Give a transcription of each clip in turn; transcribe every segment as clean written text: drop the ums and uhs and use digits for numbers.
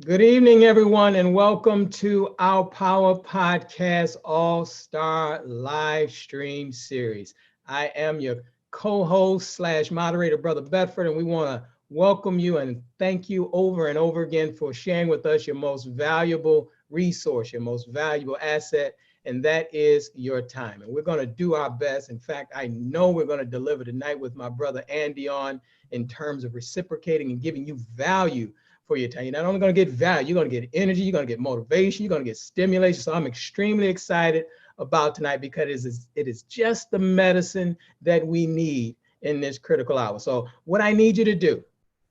Good evening, everyone, and welcome to our Power Podcast All-Star Live Stream Series. I am your co-host slash moderator, Brother Bedford, and we want to welcome you and thank you over and over again for sharing with us your most valuable resource, your most valuable asset, and that is your time. And we're going to do our best. In fact, I know we're going to deliver tonight with my brother Andy on in terms of reciprocating and giving you value for your time. You're not only going to get value, you're going to get energy, you're going to get motivation, you're going to get stimulation. So I'm extremely excited about tonight because it is just the medicine that we need in this critical hour. So what I need you to do,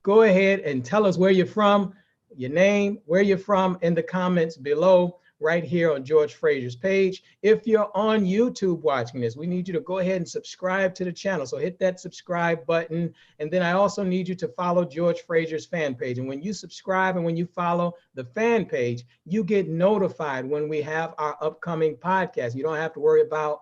go ahead and tell us where you're from, your name, where you're from in the comments below right here on George Fraser's page. If you're on YouTube watching this, we need you to go ahead and subscribe to the channel. So hit that subscribe button. And then I also need you to follow George Fraser's fan page. And when you subscribe and when you follow the fan page, you get notified when we have our upcoming podcast. You don't have to worry about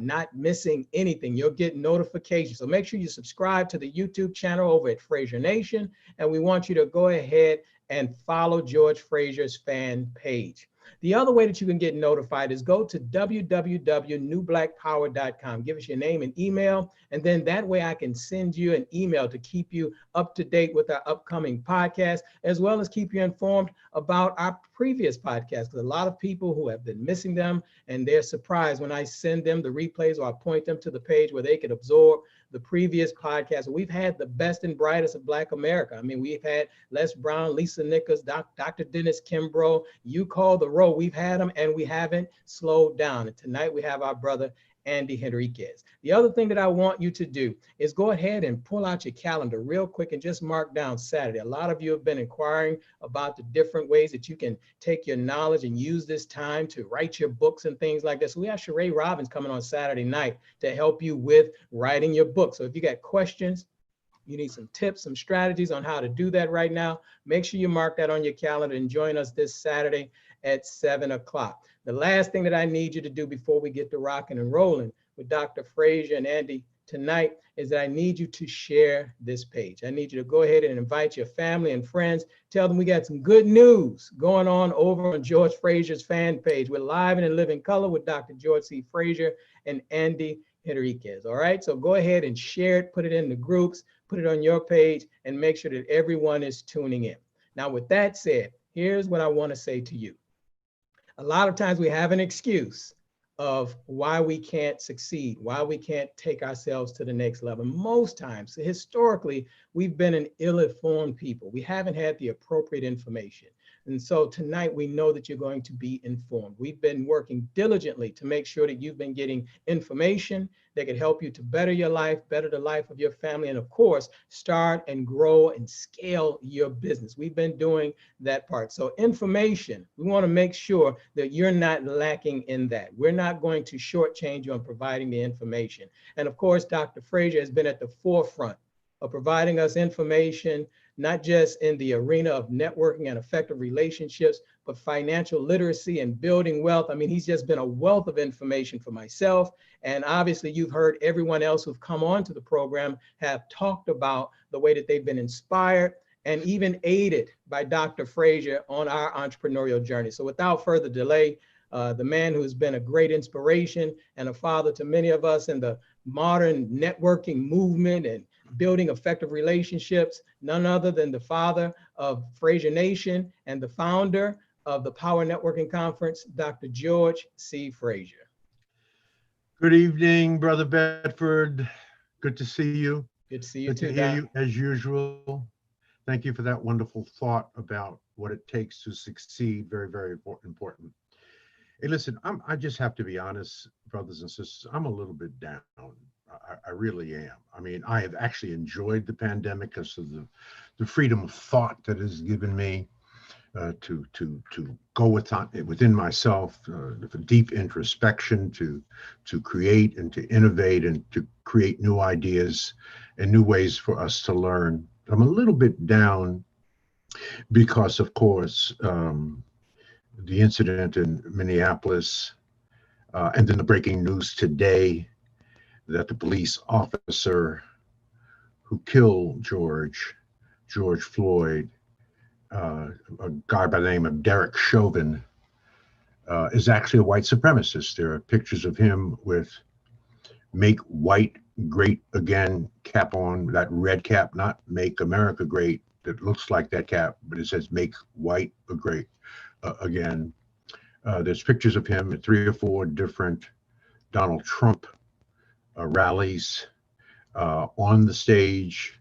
not missing anything. You'll get notifications. So make sure you subscribe to the YouTube channel over at Fraser Nation. And we want you to go ahead and follow George Fraser's fan page. The other way that you can get notified is go to www.newblackpower.com. Give us your name and email, and then that way I can send you an email to keep you up to date with our upcoming podcast, as well as keep you informed about our previous podcasts. Because a lot of people who have been missing them, and they're surprised when I send them the replays or I point them to the page where they can absorb the previous podcast. We've had the best and brightest of Black America. I mean, we've had Les Brown, Lisa Nichols, Dr. Dennis Kimbrough, you call the roll. We've had them and we haven't slowed down. And tonight we have our brother, Andy Henriquez. The other thing that I want you to do is go ahead and pull out your calendar real quick and just mark down Saturday. A lot of you have been inquiring about the different ways that you can take your knowledge and use this time to write your books and things like this. So we have Sheree Robbins coming on Saturday night to help you with writing your book. So if you got questions, you need some tips, some strategies on how to do that right now, make sure you mark that on your calendar and join us this Saturday at 7 o'clock. The last thing that I need you to do before we get to rocking and rolling with Dr. Fraser and Andy tonight is that I need you to share this page. I need you to go ahead and invite your family and friends. Tell them we got some good news going on over on George Fraser's fan page. We're live and in living color with Dr. George C. Fraser and Andy Henriquez. All right, so go ahead and share it, put it in the groups, put it on your page, and make sure that everyone is tuning in. Now, with that said, here's what I want to say to you. A lot of times we have an excuse of why we can't succeed, why we can't take ourselves to the next level. Most times, historically, we've been an ill-informed people. We haven't had the appropriate information. And so tonight we know that you're going to be informed. We've been working diligently to make sure that you've been getting information that can help you to better your life, better the life of your family, and of course, start and grow and scale your business. We've been doing that part. So information, we want to make sure that you're not lacking in that. We're not going to shortchange you on providing the information. And of course, Dr. Fraser has been at the forefront of providing us information, not just in the arena of networking and effective relationships, but financial literacy and building wealth. I mean, he's just been a wealth of information for myself. And obviously you've heard everyone else who've come on to the program have talked about the way that they've been inspired and even aided by Dr. Fraser on our entrepreneurial journey. So without further delay, the man who's been a great inspiration and a father to many of us in the modern networking movement and building effective relationships, none other than the father of Fraser Nation and the founder of the Power Networking Conference, Dr. George C. Fraser. Good evening, Brother Bedford. Good to see you. Good to see you Good too, to hear Doc. you as usual. Thank you for that wonderful thought about what it takes to succeed. Very, very important. Hey, listen, I just have to be honest, brothers and sisters, I'm a little bit down. I really am. I mean, I have actually enjoyed the pandemic because of the freedom of thought that has given me to go within myself, for deep introspection, to create and to innovate and to create new ideas and new ways for us to learn. I'm a little bit down because, of course, the incident in Minneapolis, and then the breaking news today that the police officer who killed George Floyd, a guy by the name of Derek Chauvin, is actually a white supremacist. There are pictures of him with "Make White Great Again" cap on, that red cap, not "Make America Great," that looks like that cap, but it says "Make White Great Again." There's pictures of him at 3 or 4 different Donald Trump rallies, on the stage,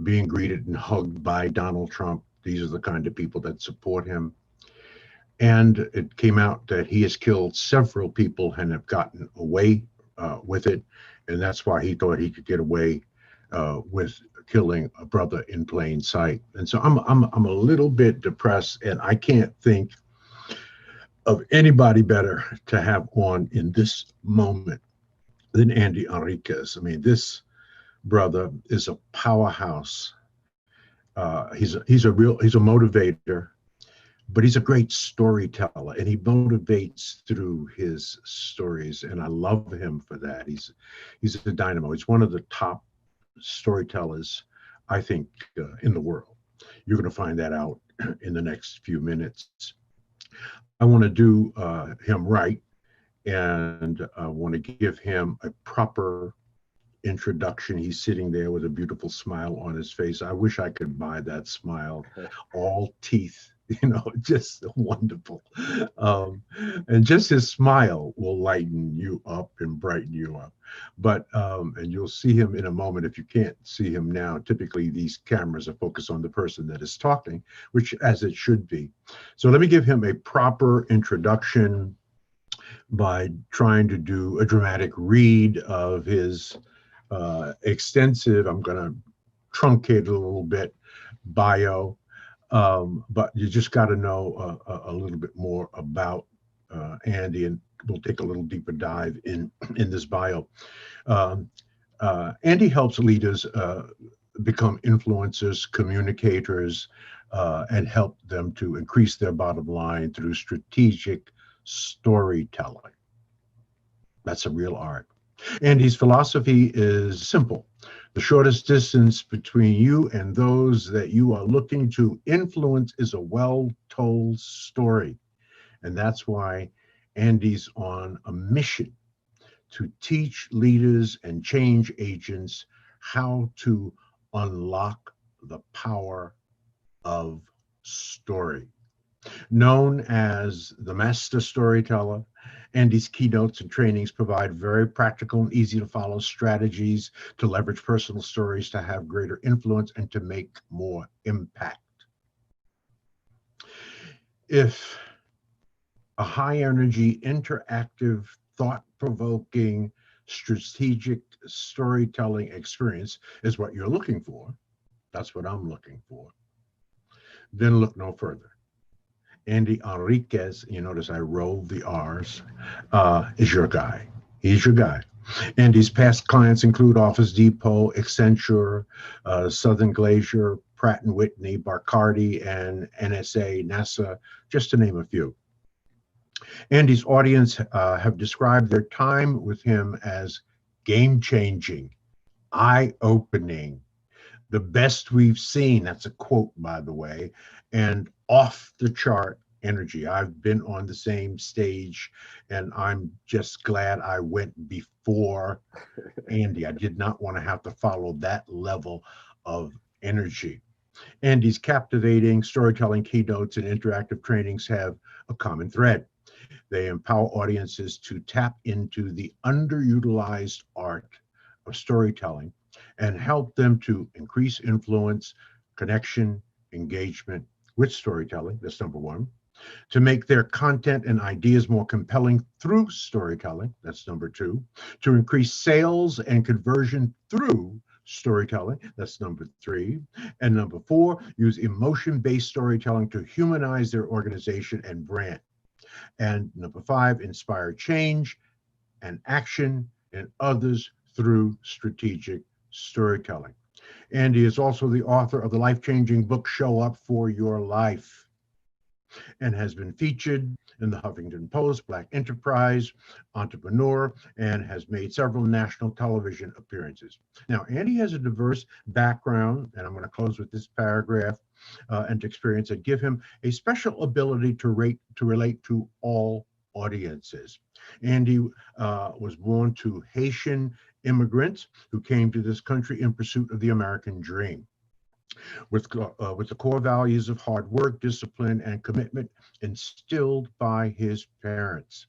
being greeted and hugged by Donald Trump. These are the kind of people that support him. And it came out that he has killed several people and have gotten away with it. And that's why he thought he could get away with killing a brother in plain sight. And so I'm a little bit depressed, and I can't think of anybody better to have on in this moment than Andy Henriquez. I mean, this brother is a powerhouse. He's a motivator, but he's a great storyteller, and he motivates through his stories, and I love him for that. He's a dynamo. He's one of the top storytellers, I think, in the world. You're going to find that out in the next few minutes. I want to do him right, and I want to give him a proper introduction. He's sitting there with a beautiful smile on his face. I wish I could buy that smile, all teeth, just wonderful. And just his smile will lighten you up and brighten you up. But, and you'll see him in a moment. If you can't see him now, typically these cameras are focused on the person that is talking, which as it should be. So let me give him a proper introduction by trying to do a dramatic read of his extensive, I'm going to truncate it a little bit, bio, but you just got to know a little bit more about Andy, and we'll take a little deeper dive in this bio. Andy helps leaders become influencers, communicators, and help them to increase their bottom line through strategic storytelling. That's a real art. Andy's philosophy is simple. The shortest distance between you and those that you are looking to influence is a well-told story. And that's why Andy's on a mission to teach leaders and change agents how to unlock the power of story. Known as the master storyteller, Andy's keynotes and trainings provide very practical and easy to follow strategies to leverage personal stories to have greater influence and to make more impact. If a high energy, interactive, thought-provoking, strategic storytelling experience is what you're looking for, that's what I'm looking for, then look no further. Andy Henriquez, you notice I rolled the R's, is your guy. He's your guy. Andy's past clients include Office Depot, Accenture, Southern Glacier, Pratt & Whitney, Bacardi, and NSA, NASA, just to name a few. Andy's audience have described their time with him as game-changing, eye-opening, the best we've seen. That's a quote, by the way, and off the chart energy. I've been on the same stage, and I'm just glad I went before Andy. I did not want to have to follow that level of energy. Andy's captivating storytelling keynotes and interactive trainings have a common thread. They empower audiences to tap into the underutilized art of storytelling and help them to increase influence, connection, engagement with storytelling. That's number one. To make their content and ideas more compelling through storytelling. That's number two. To increase sales and conversion through storytelling. That's number three. And number four, use emotion-based storytelling to humanize their organization and brand. And number five, inspire change and action in others through strategic storytelling. Andy is also the author of the life-changing book, Show Up for Your Life. and has been featured in the Huffington Post, Black Enterprise, Entrepreneur, and has made several national television appearances. Now, Andy has a diverse background, and I'm going to close with this paragraph, and experience that give him a special ability to relate to all audiences. Andy was born to Haitian immigrants who came to this country in pursuit of the American dream. With the core values of hard work, discipline, and commitment instilled by his parents.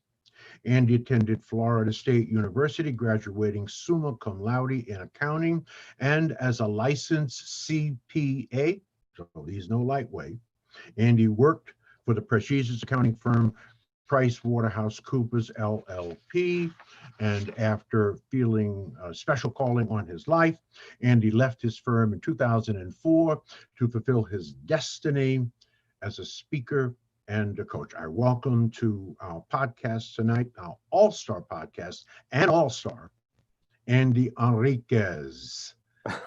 Andy attended Florida State University, graduating summa cum laude in accounting and as a licensed CPA, so he's no lightweight. Andy worked for the prestigious accounting firm PricewaterhouseCoopers LLP, and after feeling a special calling on his life, Andy left his firm in 2004 to fulfill his destiny as a speaker and a coach. I welcome to our podcast tonight, our all-star podcast and all-star, Andy Henriquez.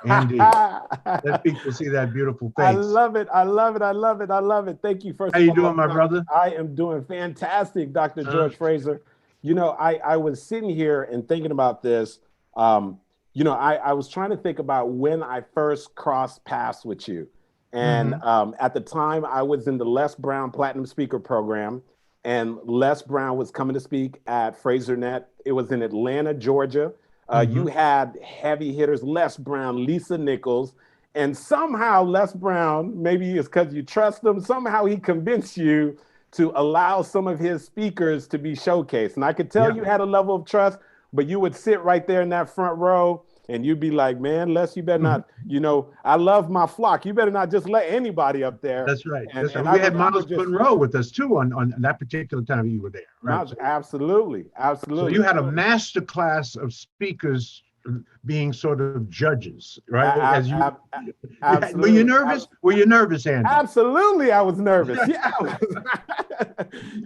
Andy, let people see that beautiful face. I love it. I love it. I love it. I love it. Thank you. First How you doing, my brother? I am doing fantastic, Dr. George Fraser. You know, I was sitting here and thinking about this. You know, I was trying to think about when I first crossed paths with you. And at the time, I was in the Les Brown Platinum Speaker Program, and Les Brown was coming to speak at Fraser Net. It was in Atlanta, Georgia. You had heavy hitters, Les Brown, Lisa Nichols, and somehow Les Brown, maybe it's because you trust him, somehow he convinced you to allow some of his speakers to be showcased. And I could tell you had a level of trust, but you would sit right there in that front row and you'd be like, man, Les, you better not, you know, I love my flock. You better not just let anybody up there. That's right. And we had Miles Monroe with us too on that particular time you were there. Right? Absolutely. Absolutely. So you had a master class of speakers being sort of judges, right? Were you nervous? Were you nervous, Andy? Absolutely, I was nervous. Yeah.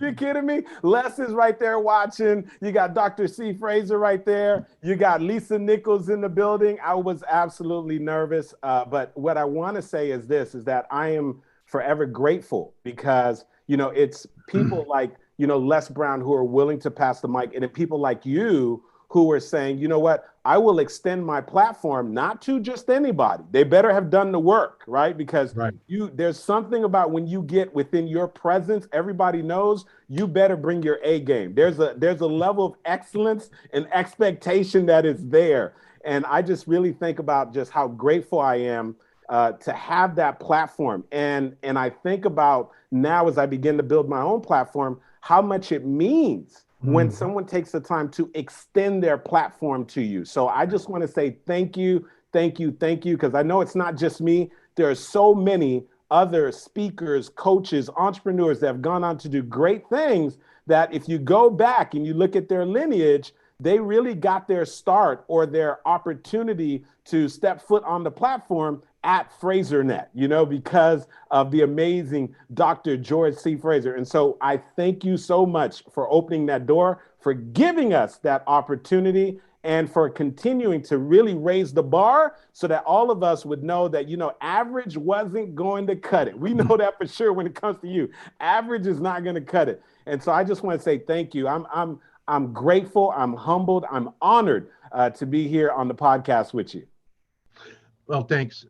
You kidding me? Les is right there watching. You got Dr. C. Fraser right there. You got Lisa Nichols in the building. I was absolutely nervous. But what I want to say is this, is that I am forever grateful because, you know, it's people like, you know, Les Brown who are willing to pass the mic, and then people like you who are saying, you know what, I will extend my platform not to just anybody. They better have done the work, right? Because there's something about when you get within your presence, everybody knows you better bring your A game. There's a level of excellence and expectation that is there. And I just really think about just how grateful I am to have that platform. And I think about now as I begin to build my own platform, how much it means when someone takes the time to extend their platform to you. So I just want to say thank you, thank you, thank you, because I know it's not just me. There are so many other speakers, coaches, entrepreneurs that have gone on to do great things that if you go back and you look at their lineage, they really got their start or their opportunity to step foot on the platform at FraserNet, you know, because of the amazing Dr. George C. Fraser. And so I thank you so much for opening that door, for giving us that opportunity, and for continuing to really raise the bar so that all of us would know that, you know, average wasn't going to cut it. We know that for sure when it comes to you. Average is not going to cut it. And so I just want to say thank you. I'm grateful. I'm humbled. I'm honored to be here on the podcast with you. Well, thanks,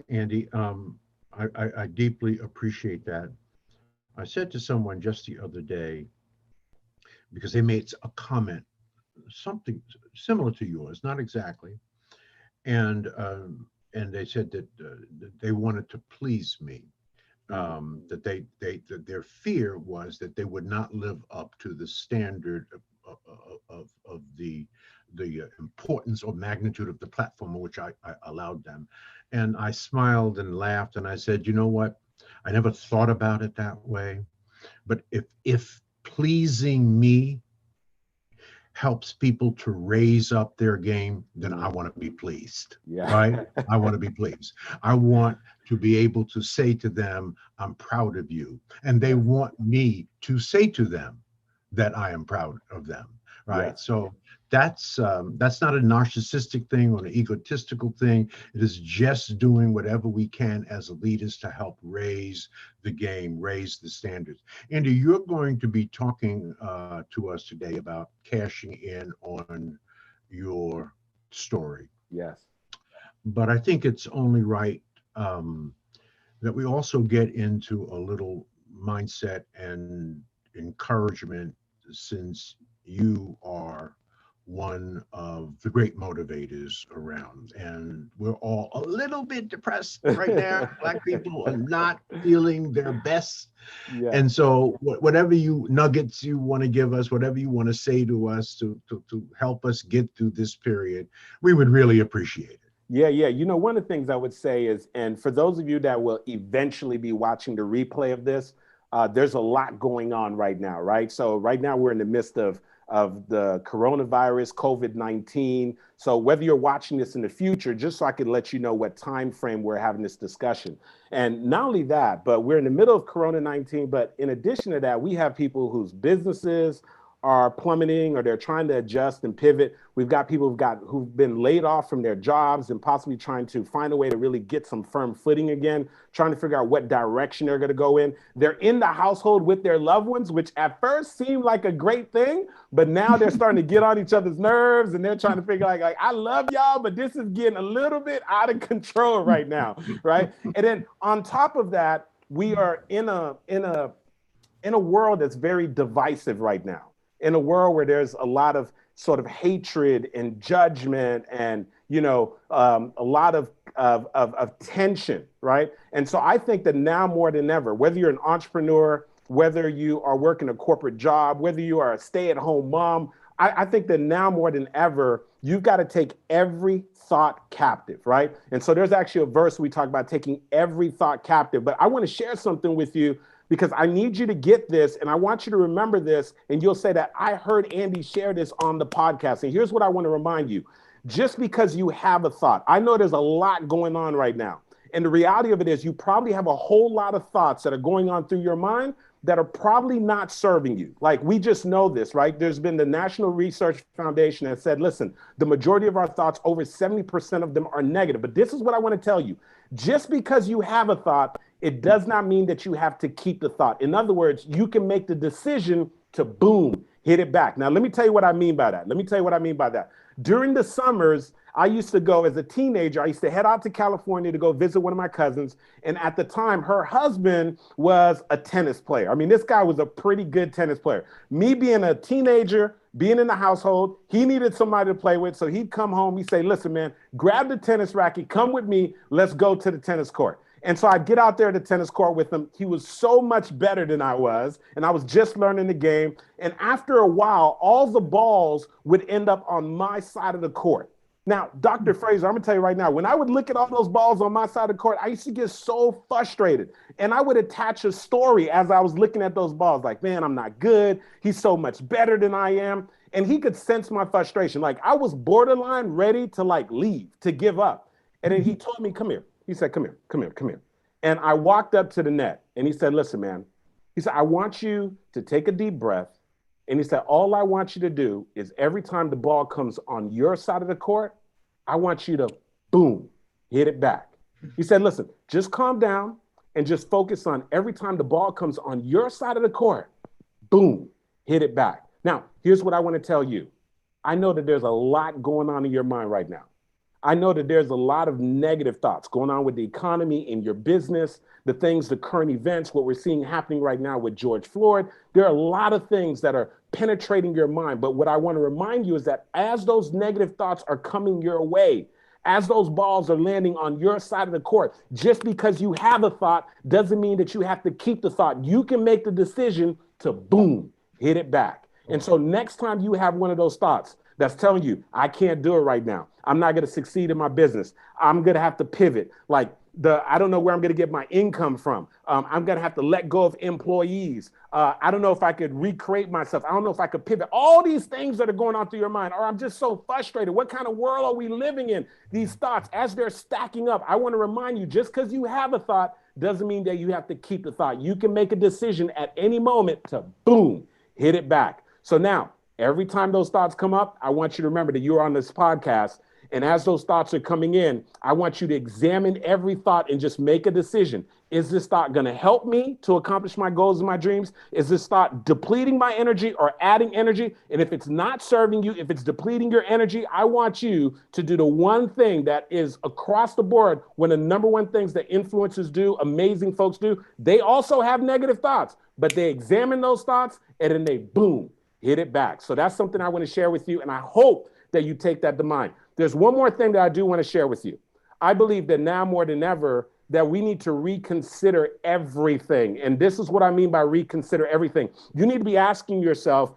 Andy. I deeply appreciate that. I said to someone just the other day, because they made a comment, something similar to yours, not exactly, and they said that they wanted to please me, that their fear was that they would not live up to the standard of the importance or magnitude of the platform on which I allowed them. And I smiled and laughed and I said, you know what? I never thought about it that way. But if pleasing me helps people to raise up their game, then I want to be pleased, right? I want to be pleased. I want to be able to say to them, I'm proud of you. And they want me to say to them that I am proud of them, right? Yeah. So that's not a narcissistic thing or an egotistical thing. It is just doing whatever we can as leaders to help raise the game, raise the standards. Andy, you're going to be talking to us today about cashing in on your story, Yes. but I think it's only right that we also get into a little mindset and encouragement, since you are one of the great motivators around. And we're all a little bit depressed right now. Black people are not feeling their best. Yeah. And so, whatever you nuggets you want to give us, whatever you want to say to us to help us get through this period, we would really appreciate it. Yeah, yeah. You know, one of the things I would say is, and for those of you that will eventually be watching the replay of this, there's a lot going on right now, right? So right now we're in the midst of the coronavirus, COVID-19. So whether you're watching this in the future, just so I can let you know what time frame we're having this discussion. And not only that, but we're in the middle of Corona-19. But in addition to that, we have people whose businesses are plummeting or they're trying to adjust and pivot. We've got people who've been laid off from their jobs and possibly trying to find a way to really get some firm footing again, trying to figure out what direction they're going to go in. They're in the household with their loved ones, which at first seemed like a great thing, but now they're starting to get on each other's nerves and they're trying to figure out like I love y'all, but this is getting a little bit out of control right now, right? And then on top of that, we are in a world that's very divisive right now. In a world where there's a lot of sort of hatred and judgment and, you know, a lot of tension, right? And so I think that now more than ever, whether you're an entrepreneur, whether you are working a corporate job, whether you are a stay-at-home mom, I think that now more than ever, you've got to take every thought captive, right? And so there's actually a verse we talk about taking every thought captive, but I want to share something with you because I need you to get this and I want you to remember this, and you'll say that I heard Andy share this on the podcast. And here's what I want to remind you. Just because you have a thought, I know there's a lot going on right now. And the reality of it is you probably have a whole lot of thoughts that are going on through your mind that are probably not serving you. Like we just know this, right? There's been the National Research Foundation that said, listen, the majority of our thoughts, over 70% of them are negative. But this is what I want to tell you. Just because you have a thought, it does not mean that you have to keep the thought. In other words, you can make the decision to boom, hit it back. Now, let me tell you what I mean by that. During the summers, I used to go as a teenager, I used to head out to California to go visit one of my cousins. And at the time, her husband was a tennis player. I mean, this guy was a pretty good tennis player. Me being a teenager, being in the household, he needed somebody to play with. So he'd come home, he'd say, listen, man, grab the tennis racket, come with me, let's go to the tennis court. And so I'd get out there at the tennis court with him. He was so much better than I was, and I was just learning the game. And after a while, all the balls would end up on my side of the court. Now, Dr. Fraser, I'm gonna tell you right now, when I would look at all those balls on my side of the court, I used to get so frustrated. And I would attach a story as I was looking at those balls, like, man, I'm not good. He's so much better than I am. And he could sense my frustration. Like I was borderline ready to like leave, to give up. And then he told me, come here. He said, come here. And I walked up to the net and he said, listen, man, he said, I want you to take a deep breath. And he said, all I want you to do is every time the ball comes on your side of the court, I want you to boom, hit it back. He said, listen, just calm down and just focus on every time the ball comes on your side of the court, boom, hit it back. Now, here's what I want to tell you. I know that there's a lot going on in your mind right now. I know that there's a lot of negative thoughts going on with the economy, in your business, the things, the current events, what we're seeing happening right now with George Floyd. There are a lot of things that are penetrating your mind. But what I want to remind you is that as those negative thoughts are coming your way, as those balls are landing on your side of the court, just because you have a thought doesn't mean that you have to keep the thought. You can make the decision to boom, hit it back. And so next time you have one of those thoughts that's telling you, I can't do it right now, I'm not going to succeed in my business, I'm going to have to pivot, like I don't know where I'm going to get my income from, I'm going to have to let go of employees, I don't know if I could recreate myself, I don't know if I could pivot, all these things that are going on through your mind, or I'm just so frustrated, what kind of world are we living in? These thoughts, as they're stacking up, I want to remind you, just because you have a thought doesn't mean that you have to keep the thought. You can make a decision at any moment to boom, hit it back. So now, Every time those thoughts come up, I want you to remember that you're on this podcast. And as those thoughts are coming in, I want you to examine every thought and just make a decision. Is this thought going to help me to accomplish my goals and my dreams? Is this thought depleting my energy or adding energy? And if it's not serving you, if it's depleting your energy, I want you to do the one thing that is across the board, one of the number one things that influencers do, amazing folks do. They also have negative thoughts, but they examine those thoughts and then they, boom, hit it back. So that's something I want to share with you. And I hope that you take that to mind. There's one more thing that I do want to share with you. I believe that now more than ever, that we need to reconsider everything. And this is what I mean by reconsider everything. You need to be asking yourself,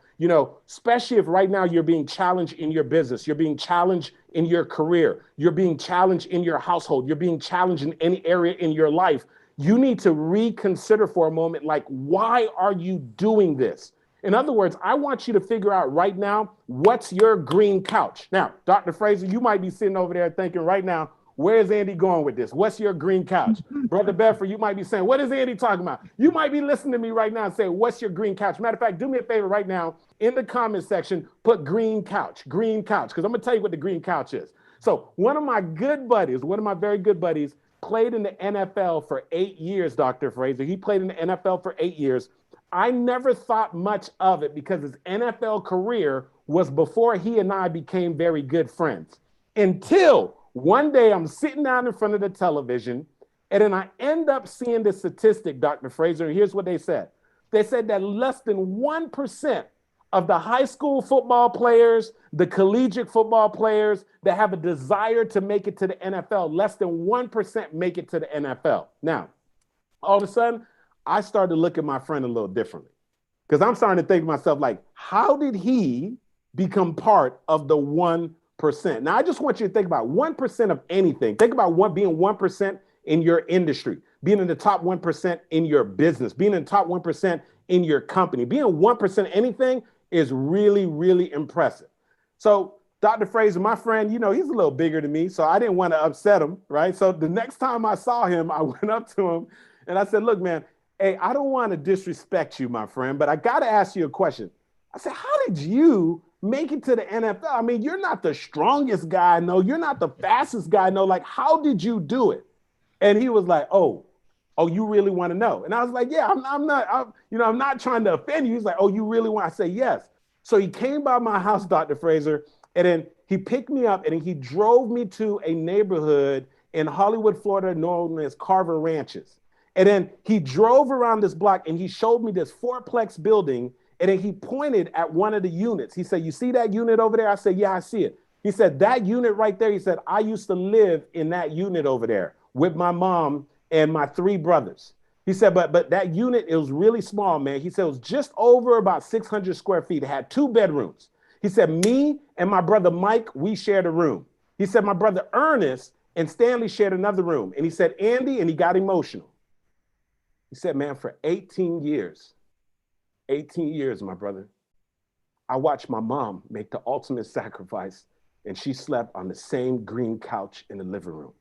especially if right now you're being challenged in your business, you're being challenged in your career, you're being challenged in your household, you're being challenged in any area in your life. You need to reconsider for a moment, like, why are you doing this? In other words, I want you to figure out right now, what's your green couch? Now, Dr. Fraser, you might be sitting over there thinking right now, where's Andy going with this? What's your green couch? Brother Bedford, you might be saying, what is Andy talking about? You might be listening to me right now and say, what's your green couch? Matter of fact, do me a favor right now, in the comment section, put green couch, because I'm gonna tell you what the green couch is. So one of my very good buddies, played in the NFL for 8 years, Dr. Fraser. He played in the NFL for 8 years. I never thought much of it because his NFL career was before he and I became very good friends. Until one day I'm sitting down in front of the television, and then I end up seeing this statistic, Dr. Fraser, and here's what they said. They said that less than 1% of the high school football players, the collegiate football players that have a desire to make it to the NFL, less than 1% make it to the NFL. Now, all of a sudden, I started to look at my friend a little differently, because I'm starting to think to myself, like, how did he become part of the 1%? Now, I just want you to think about 1% of anything. Think about being 1% in your industry, being in the top 1% in your business, being in the top 1% in your company. Being 1% anything is really, really impressive. So Dr. Fraser, my friend, he's a little bigger than me, so I didn't want to upset him, right? So the next time I saw him, I went up to him and I said, look, man, hey, I don't want to disrespect you, my friend, but I got to ask you a question. I said, how did you make it to the NFL? I mean, you're not the strongest guy, no. You're not the fastest guy, no. Like, how did you do it? And he was like, oh, you really want to know? And I was like, yeah, I'm not trying to offend you. He's like, oh, you really want? I say, yes. So he came by my house, Dr. Fraser, and then he picked me up and he drove me to a neighborhood in Hollywood, Florida, known as Carver Ranches. And then he drove around this block and he showed me this fourplex building. And then he pointed at one of the units. He said, you see that unit over there? I said, yeah, I see it. He said, that unit right there, he said, I used to live in that unit over there with my mom and my 3 brothers. He said, but that unit, it was really small, man. He said, it was just over about 600 square feet. It had 2 bedrooms. He said, me and my brother Mike, we shared a room. He said, my brother Ernest and Stanley shared another room. And he said, Andy, and he got emotional. He said, man, for 18 years, my brother, I watched my mom make the ultimate sacrifice, and she slept on the same green couch in the living room.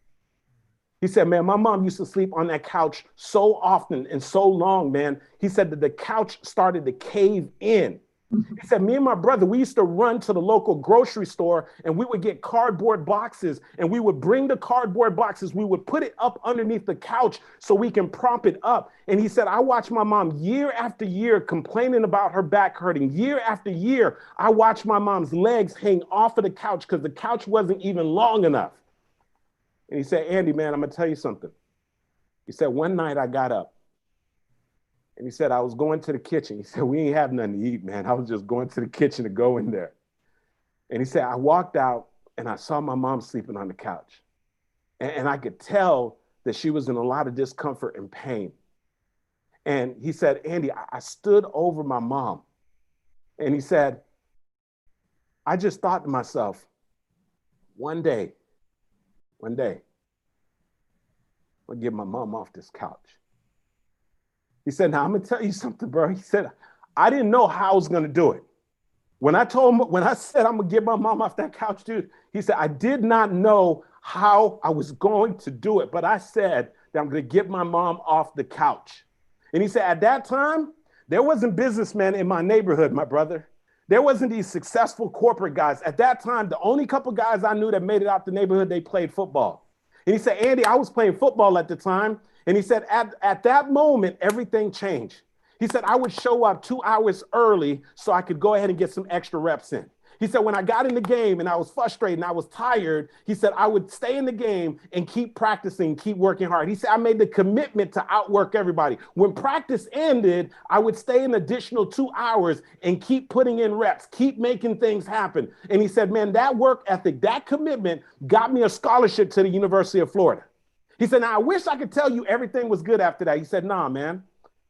He said, man, my mom used to sleep on that couch so often and so long, man. He said that the couch started to cave in. He said, me and my brother, we used to run to the local grocery store and we would get cardboard boxes and we would bring the cardboard boxes. We would put it up underneath the couch so we can prop it up. And he said, I watched my mom year after year complaining about her back hurting. Year after year, I watched my mom's legs hang off of the couch because the couch wasn't even long enough. And he said, Andy, man, I'm going to tell you something. He said, one night I got up. And he said, I was going to the kitchen. He said, we ain't have nothing to eat, man. I was just going to the kitchen to go in there. And he said, I walked out and I saw my mom sleeping on the couch. And I could tell that she was in a lot of discomfort and pain. And he said, Andy, I stood over my mom. And he said, I just thought to myself, one day, I'm gonna get my mom off this couch. He said, now I'm gonna tell you something, bro. He said, I didn't know how I was gonna do it. When I said I'm gonna get my mom off that couch, dude, he said, I did not know how I was going to do it, but I said that I'm gonna get my mom off the couch. And he said, at that time, there wasn't businessmen in my neighborhood, my brother. There wasn't these successful corporate guys. At that time, the only couple guys I knew that made it out the neighborhood, they played football. And he said, Andy, I was playing football at the time. And he said, at that moment, everything changed. He said, I would show up 2 hours early so I could go ahead and get some extra reps in. He said, when I got in the game and I was frustrated and I was tired, he said, I would stay in the game and keep practicing, keep working hard. He said, I made the commitment to outwork everybody. When practice ended, I would stay an additional 2 hours and keep putting in reps, keep making things happen. And he said, man, that work ethic, that commitment got me a scholarship to the University of Florida. He said, now I wish I could tell you everything was good after that. He said, nah, man.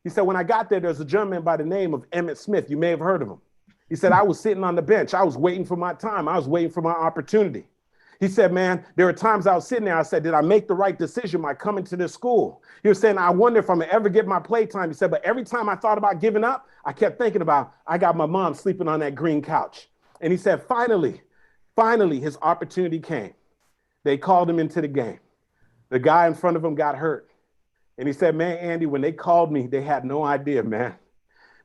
He said, when I got there's a gentleman by the name of Emmitt Smith. You may have heard of him. He said, I was sitting on the bench. I was waiting for my time. I was waiting for my opportunity. He said, man, there were times I was sitting there. I said, did I make the right decision by coming to this school? He was saying, I wonder if I'm gonna ever get my play time. He said, but every time I thought about giving up, I kept thinking about, I got my mom sleeping on that green couch. And he said, finally, his opportunity came. They called him into the game. The guy in front of him got hurt. And he said, man, Andy, when they called me, they had no idea, man.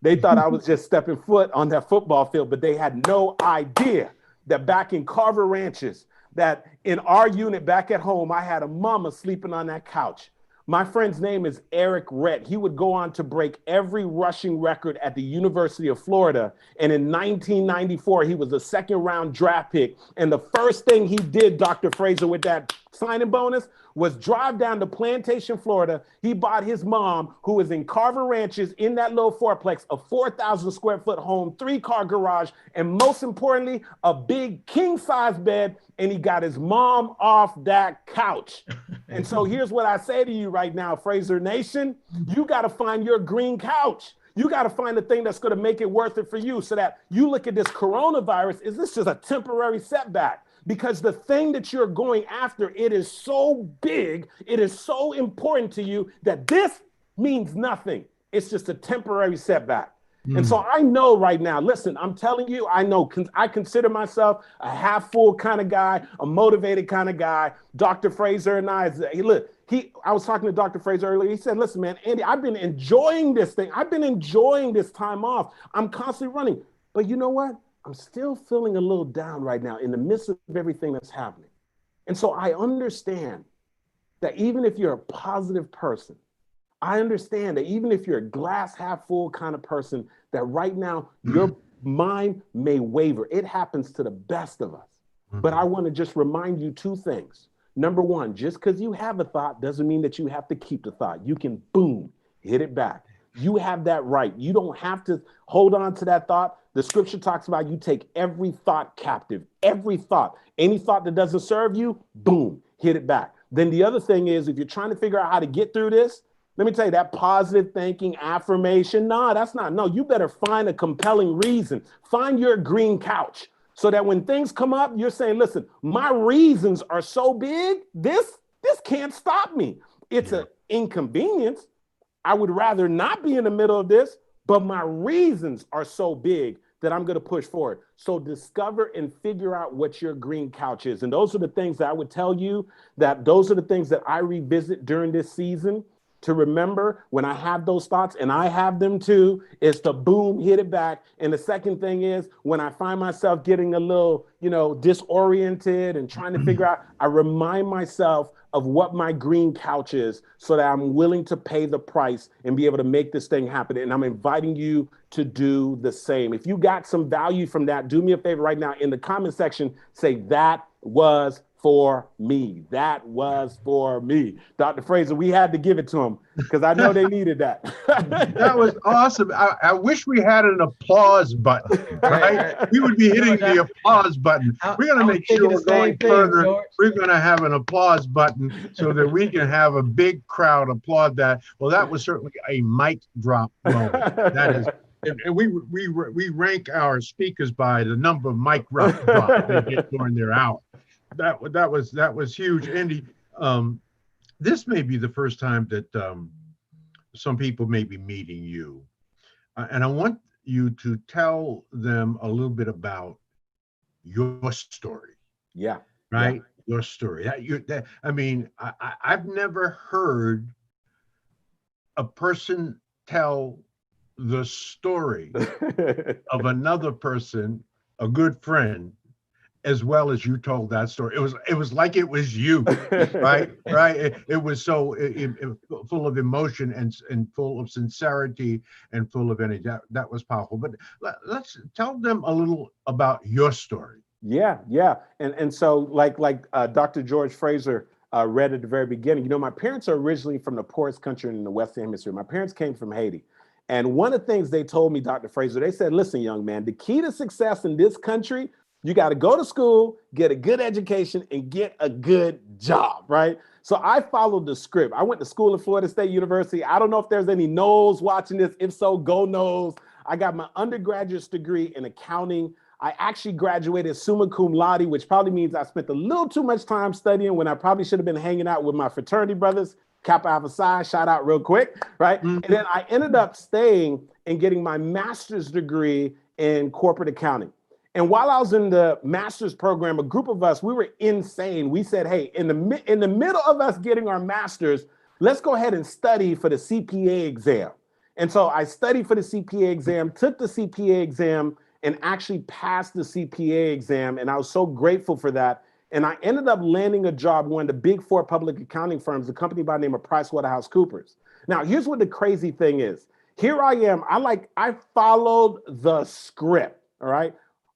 They thought I was just stepping foot on that football field, but they had no idea that back in Carver Ranches, that in our unit back at home, I had a mama sleeping on that couch. My friend's name is Eric Rett. He would go on to break every rushing record at the University of Florida. And in 1994, he was a second-round draft pick. And the first thing he did, Dr. Fraser, with that signing bonus was drive down to Plantation, Florida. He bought his mom, who was in Carver Ranches in that little fourplex, a 4,000 square foot home, 3-car garage, and most importantly, a big king-size bed. And he got his mom off that couch. And so here's what I say to you right now, Fraser Nation, you got to find your green couch. You got to find the thing that's going to make it worth it for you, so that you look at this coronavirus, is this just a temporary setback? Because the thing that you're going after, it is so big, it is so important to you that this means nothing. It's just a temporary setback. And so I know right now, listen, I'm telling you, I know, I consider myself a half full kind of guy, a motivated kind of guy. Dr. Fraser and I was talking to Dr. Fraser earlier. He said, listen, man, Andy, I've been enjoying this thing. I've been enjoying this time off. I'm constantly running. But you know what? I'm still feeling a little down right now in the midst of everything that's happening. And so I understand that even if you're a positive person, I understand that even if you're a glass half full kind of person, that right now your mind may waver. It happens to the best of us. But I want to just remind you 2 things. Number one, just because you have a thought doesn't mean that you have to keep the thought. You can, boom, hit it back. You have that right. You don't have to hold on to that thought. The scripture talks about you take every thought captive, every thought. Any thought that doesn't serve you, boom, hit it back. Then the other thing is, if you're trying to figure out how to get through this, let me tell you, that positive thinking, affirmation, no, you better find a compelling reason. Find your green couch so that when things come up, you're saying, listen, my reasons are so big, this can't stop me. It's an inconvenience. I would rather not be in the middle of this, but my reasons are so big that I'm going to push forward. So discover and figure out what your green couch is. And those are the things that I would tell you, that those are the things that I revisit during this season, to remember when I have those thoughts, and I have them too, is to boom, hit it back. And the second thing is, when I find myself getting a little, disoriented and trying to figure out, I remind myself of what my green couch is, so that I'm willing to pay the price and be able to make this thing happen. And I'm inviting you to do the same. If you got some value from that, do me a favor right now in the comment section, say, that was for me. That was for me. Dr. Fraser, we had to give it to him because I know they needed that. That was awesome. I wish we had an applause button, right? We would be hitting the applause button. We're going to make sure we're going further. George. We're going to have an applause button so that we can have a big crowd applaud that. Well, that was certainly a mic drop moment. That is. And we rank our speakers by the number of mic drops they get during their hour. That was huge, Andy. This may be the first time that some people may be meeting you, and I want you to tell them a little bit about your story. Yeah. Right. Yeah. Your story. I've never heard a person tell the story of another person, a good friend, as well as you told that story. It was like it was you, right? Right. It was so full of emotion and full of sincerity and full of energy. That was powerful. But let's tell them a little about your story. Yeah, yeah. And so like Dr. George Fraser read at the very beginning, my parents are originally from the poorest country in the Western Hemisphere. My parents came from Haiti. And one of the things they told me, Dr. Fraser, they said, listen, young man, the key to success in this country, you got to go to school, get a good education, and get a good job, right? So I followed the script. I went to school at Florida State University. I don't know if there's any Knowles watching this. If so, go Knowles. I got my undergraduate degree in accounting. I actually graduated summa cum laude, which probably means I spent a little too much time studying when I probably should have been hanging out with my fraternity brothers. Kappa Alpha Psi, shout out real quick, right? And then I ended up staying and getting my master's degree in corporate accounting. And while I was in the master's program, a group of us, we were insane. We said, hey, in the middle of us getting our master's, let's go ahead and study for the CPA exam. And so I studied for the CPA exam, took the CPA exam, and actually passed the CPA exam. And I was so grateful for that. And I ended up landing a job, one of the big four public accounting firms, a company by the name of PricewaterhouseCoopers. Now, here's what the crazy thing is. Here I am. I followed the script, all right?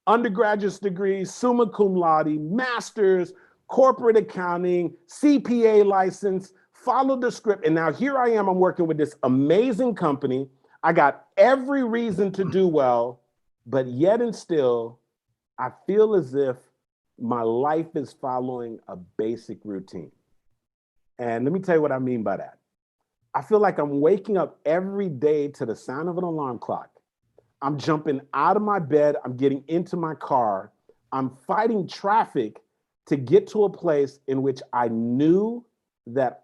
Undergraduate degree, summa cum laude, master's, corporate accounting, CPA license, followed the script. And now here I am, I'm working with this amazing company. I got every reason to do well, but yet and still, I feel as if my life is following a basic routine. And let me tell you what I mean by that. I feel like I'm waking up every day to the sound of an alarm clock. I'm jumping out of my bed. I'm getting into my car. I'm fighting traffic to get to a place in which I knew that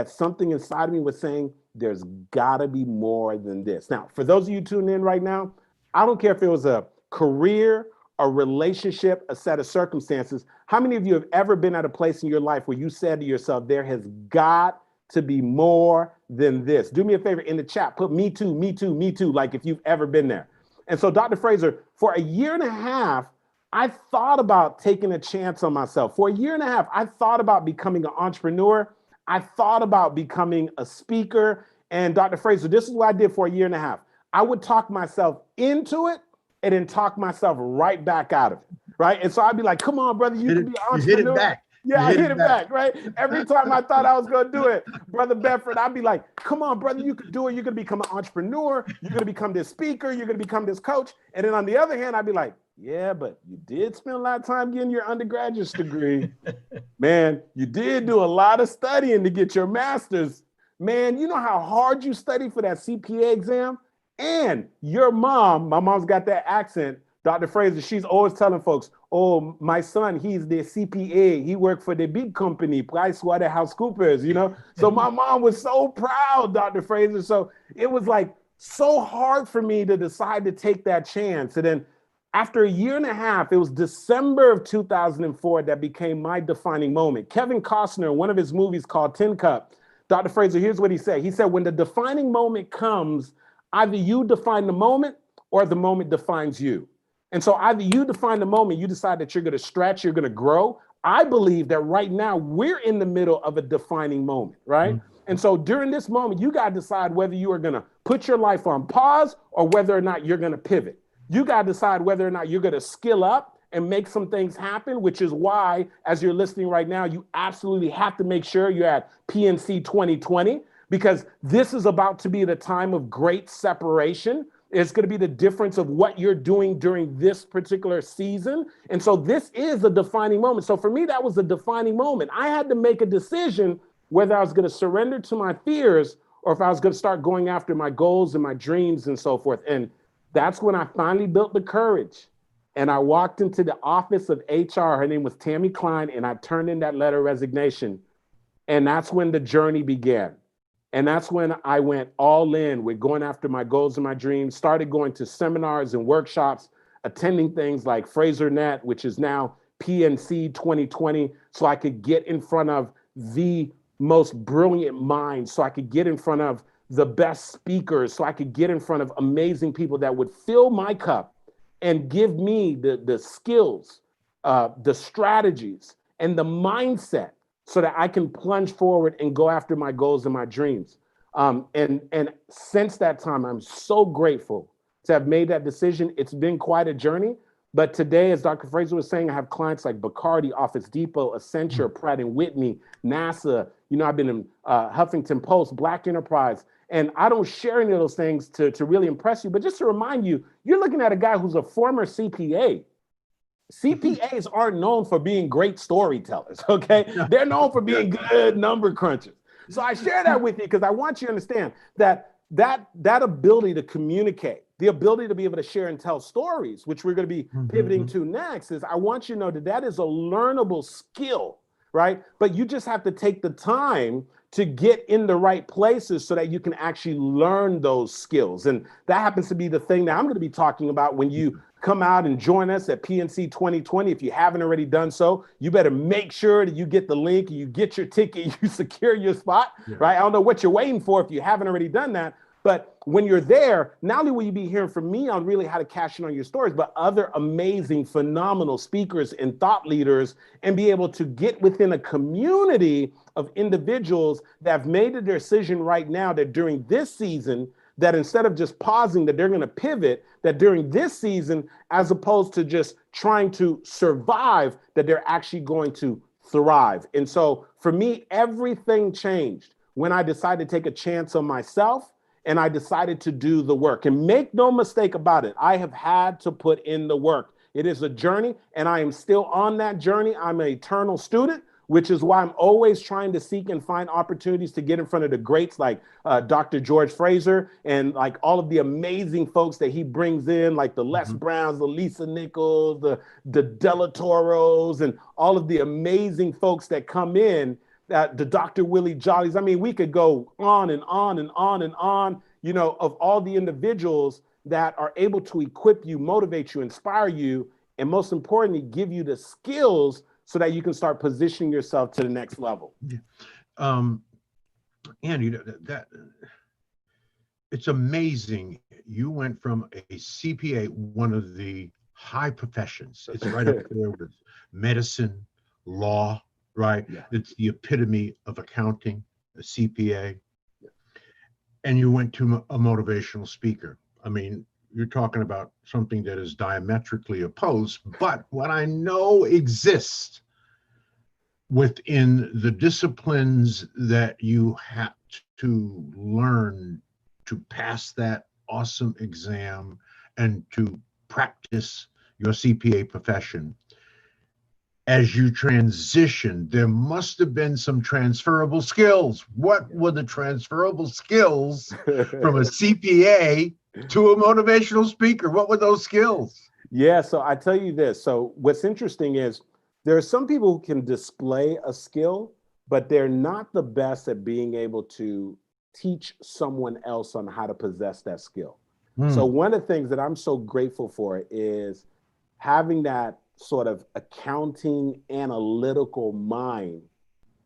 something inside of me was saying, there's gotta be more than this. Now, for those of you tuning in right now, I don't care if it was a career, a relationship, a set of circumstances. How many of you have ever been at a place in your life where you said to yourself, there has got to be more than this? Do me a favor in the chat, put me too, me too, me too, like if you've ever been there. And so Dr. Fraser, for a year and a half, I thought about taking a chance on myself. For a year and a half, I thought about becoming an entrepreneur. I thought about becoming a speaker. And Dr. Fraser, this is what I did for a year and a half. I would talk myself into it and then talk myself right back out of it, right? And so I'd be like, come on, brother, you can be an entrepreneur. You hit it back. Yeah, I hit it back, right? Every time I thought I was going to do it, Brother Bedford, I'd be like, come on, brother, you could do it. You're going to become an entrepreneur. You're going to become this speaker. You're going to become this coach. And then on the other hand, I'd be like, yeah, but you did spend a lot of time getting your undergraduate degree. Man, you did do a lot of studying to get your master's. Man, you know how hard you studied for that CPA exam? And your mom, my mom's got that accent, Dr. Fraser, she's always telling folks, oh, my son, he's the CPA. He worked for the big company, PricewaterhouseCoopers, So my mom was so proud, Dr. Fraser. So it was like so hard for me to decide to take that chance. And then after a year and a half, it was December of 2004 that became my defining moment. Kevin Costner, in one of his movies called Tin Cup, Dr. Fraser, here's what he said. He said, when the defining moment comes, either you define the moment or the moment defines you. And so either you define the moment, you decide that you're going to stretch, you're going to grow. I believe that right now we're in the middle of a defining moment, right? Mm-hmm. And so during this moment, you got to decide whether you are going to put your life on pause or whether or not you're going to pivot. You got to decide whether or not you're going to skill up and make some things happen, which is why, as you're listening right now, you absolutely have to make sure you're at PNC 2020, because this is about to be the time of great separation. It's going to be the difference of what you're doing during this particular season. And so this is a defining moment. So for me, that was a defining moment. I had to make a decision whether I was going to surrender to my fears or if I was going to start going after my goals and my dreams and so forth. And that's when I finally built the courage. And I walked into the office of HR. Her name was Tammy Klein. And I turned in that letter of resignation. And that's when the journey began. And that's when I went all in with going after my goals and my dreams, started going to seminars and workshops, attending things like Fraser Net, which is now PNC 2020, so I could get in front of the most brilliant minds, so I could get in front of the best speakers so I could get in front of amazing people that would fill my cup and give me the skills, the strategies, and the mindset so that I can plunge forward and go after my goals and my dreams. And since that time, I'm so grateful to have made that decision. It's been quite a journey. But today, as Dr. Fraser was saying, I have clients like Bacardi, Office Depot, Accenture, Pratt & Whitney, NASA. You know, I've been in Huffington Post, Black Enterprise. And I don't share any of those things to really impress you, but just to remind you, you're looking at a guy who's a former CPA. CPAs aren't known for being great storytellers, okay? They're known for being good number crunchers. So I share that with you because I want you to understand that ability to communicate, the ability to be able to share and tell stories, which we're going to be pivoting to next, is I want you to know that is a learnable skill, right? But you just have to take the time to get in the right places so that you can actually learn those skills. And that happens to be the thing that I'm going to be talking about when you come out and join us at PNC 2020. If you haven't already done so, you better make sure that you get the link, you get your ticket, you secure your spot, right? I don't know what you're waiting for if you haven't already done that. But when you're there, not only will you be hearing from me on really how to cash in on your stories, but other amazing, phenomenal speakers and thought leaders, and be able to get within a community of individuals that have made a decision right now that during this season, that instead of just pausing, that they're going to pivot, that during this season, as opposed to just trying to survive, that they're actually going to thrive. And so for me, everything changed when I decided to take a chance on myself. And I decided to do the work. And make no mistake about it, I have had to put in the work. It is a journey, and I am still on that journey. I'm an eternal student, which is why I'm always trying to seek and find opportunities to get in front of the greats like Dr. George Fraser and like all of the amazing folks that he brings in, like the Les Browns, the Lisa Nichols, the Della Toros, and all of the amazing folks that come in. The Dr. Willie Jollies. I mean, we could go on and on and on and on, you know, of all the individuals that are able to equip you, motivate you, inspire you, and most importantly, give you the skills so that you can start positioning yourself to the next level. Andy, that it's amazing. You went from a CPA, one of the high professions. It's right up there with medicine, law, right? Yeah. It's the epitome of accounting, a CPA. Yeah. And you went to a motivational speaker. I mean, you're talking about something that is diametrically opposed, but what I know exists within the disciplines that you have to learn to pass that awesome exam and to practice your CPA profession. As you transition, there must have been some transferable skills. What were the transferable skills from a CPA to a motivational speaker? What were those skills? Yeah, so I tell you this. So what's interesting is there are some people who can display a skill, but they're not the best at being able to teach someone else on how to possess that skill. So one of the things that I'm so grateful for is having that sort of accounting analytical mind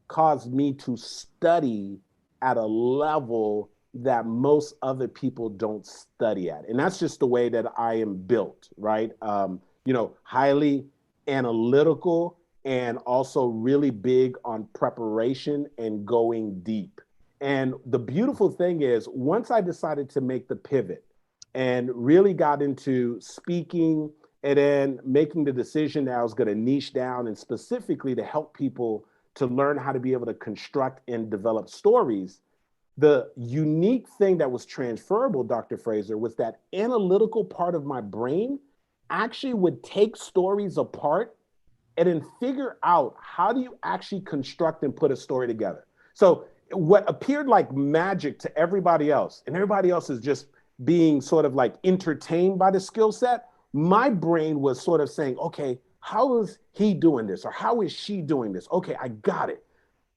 caused me to study at a level that most other people don't study at. And that's just the way that I am built, right? You know, highly analytical and also really big on preparation and going deep. And the beautiful thing is, once I decided to make the pivot and really got into speaking and then making the decision that I was going to niche down and specifically to help people to learn how to be able to construct and develop stories, the unique thing that was transferable, Dr. Fraser, was that analytical part of my brain actually would take stories apart and then figure out how do you actually construct and put a story together. So what appeared like magic to everybody else, and everybody else is just being sort of like entertained by the skill set, my brain was sort of saying, okay, how is he doing this? Or how is she doing this? Okay, I got it.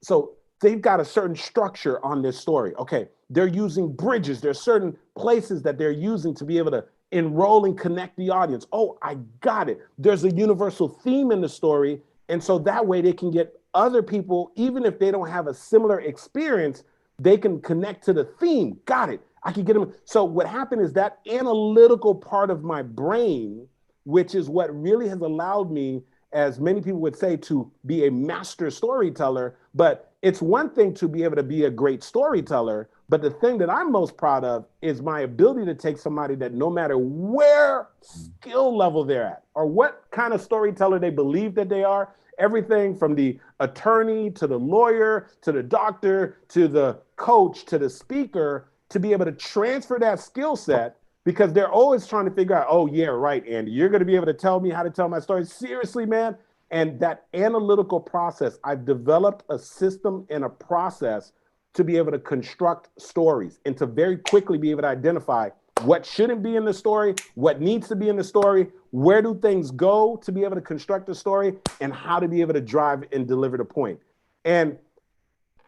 So they've got a certain structure on this story. Okay, they're using bridges. There's certain places that they're using to be able to enroll and connect the audience. Oh, I got it. There's a universal theme in the story. And so that way they can get other people, even if they don't have a similar experience, They can connect to the theme. Got it. I can get them. So what happened is that analytical part of my brain, which is what really has allowed me, as many people would say, to be a master storyteller. But it's one thing to be able to be a great storyteller, but the thing that I'm most proud of is my ability to take somebody that no matter where skill level they're at or what kind of storyteller they believe that they are, everything from the attorney to the lawyer to the doctor to the coach to the speaker, to be able to transfer that skill set, because they're always trying to figure out, oh yeah, right, Andy, you're going to be able to tell me how to tell my story. Seriously, man. And that analytical process, I've developed a system and a process to be able to construct stories and to very quickly be able to identify what shouldn't be in the story, what needs to be in the story, where do things go to be able to construct a story, and how to be able to drive and deliver the point. And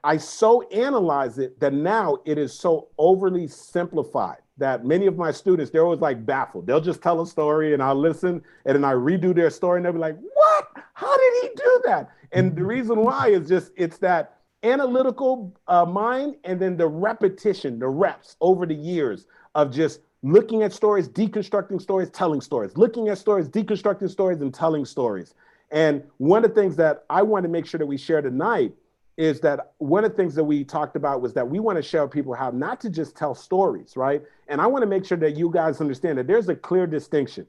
I so analyze it that now it is so overly simplified that many of my students, they're always like baffled. They'll just tell a story and I'll listen and then I redo their story and they'll be like, what? How did he do that? And the reason why is just, it's that analytical mind, and then the repetition, the reps over the years of just looking at stories, deconstructing stories, telling stories, looking at stories, deconstructing stories, and telling stories. And one of the things that I want to make sure that we share tonight is that one of the things that we talked about was that we want to show people how not to just tell stories, right? And I want to make sure that you guys understand that there's a clear distinction.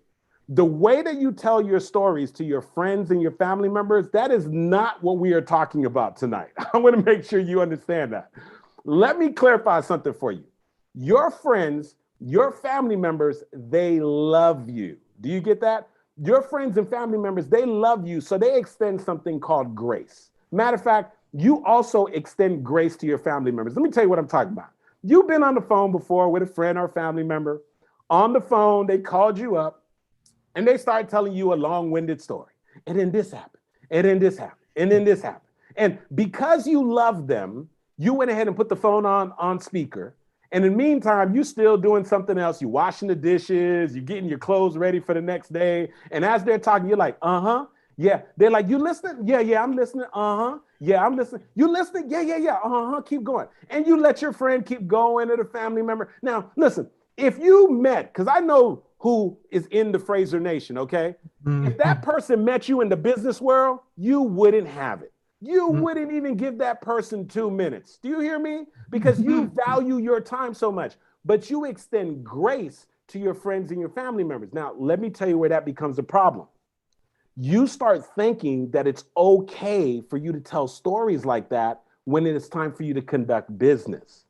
The way that you tell your stories to your friends and your family members, that is not what we are talking about tonight. I want to make sure you understand that. Let me clarify something for you. Your friends, your family members, they love you. Do you get that? Your friends and family members, they love you, so they extend something called grace. Matter of fact, you also extend grace to your family members. Let me tell you what I'm talking about. You've been on the phone before with a friend or a family member. On the phone, they called you up and they started telling you a long-winded story. And then this happened, and then this happened, and then this happened. And because you love them, you went ahead and put the phone on speaker. And in the meantime, you still doing something else. You're washing the dishes, you're getting your clothes ready for the next day. And as they're talking, you're like, uh-huh. Yeah. They're like, you listening? Yeah, I'm listening. Uh-huh. Yeah, I'm listening. You listening? Yeah. Uh-huh. Keep going. And you let your friend keep going, or the family member. Now, listen, if you met, because I know who is in the Fraser Nation, okay? If that person met you in the business world, you wouldn't have it. You wouldn't even give that person 2 minutes. Do you hear me? Because you value your time so much. But you extend grace to your friends and your family members. Now, let me tell you where that becomes a problem. You start thinking that it's okay for you to tell stories like that when it is time for you to conduct business.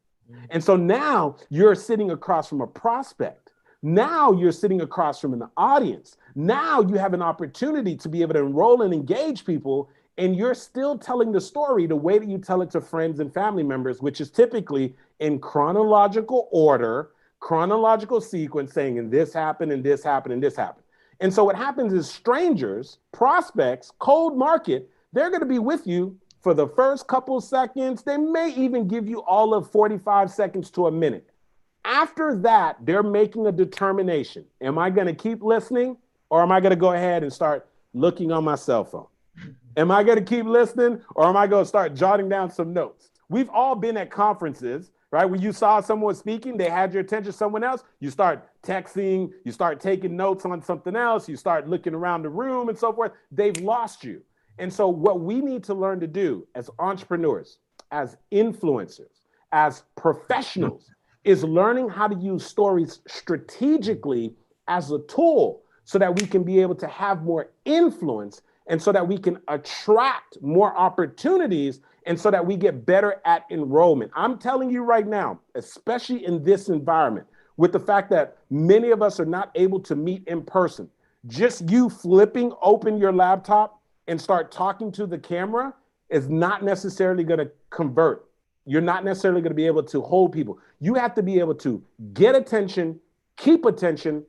And so now you're sitting across from a prospect. Now you're sitting across from an audience. Now you have an opportunity to be able to enroll and engage people, and you're still telling the story the way that you tell it to friends and family members, which is typically in chronological order, chronological sequence, saying, and this happened, and this happened, and this happened. And so what happens is strangers, prospects, cold market, they're going to be with you for the first couple seconds. They may even give you all of 45 seconds to a minute. After that, they're making a determination. Am I going to keep listening, or am I going to go ahead and start looking on my cell phone? Am I going to keep listening, or am I going to start jotting down some notes? We've all been at conferences, right? When you saw someone speaking, they had your attention, someone else, you start texting, you start taking notes on something else, you start looking around the room and so forth. They've lost you. And so what we need to learn to do as entrepreneurs, as influencers, as professionals, is learning how to use stories strategically as a tool so that we can be able to have more influence, and so that we can attract more opportunities, and so that we get better at enrollment. I'm telling you right now, especially in this environment, with the fact that many of us are not able to meet in person, just you flipping open your laptop and start talking to the camera is not necessarily going to convert. You're not necessarily going to be able to hold people. You have to be able to get attention, keep attention,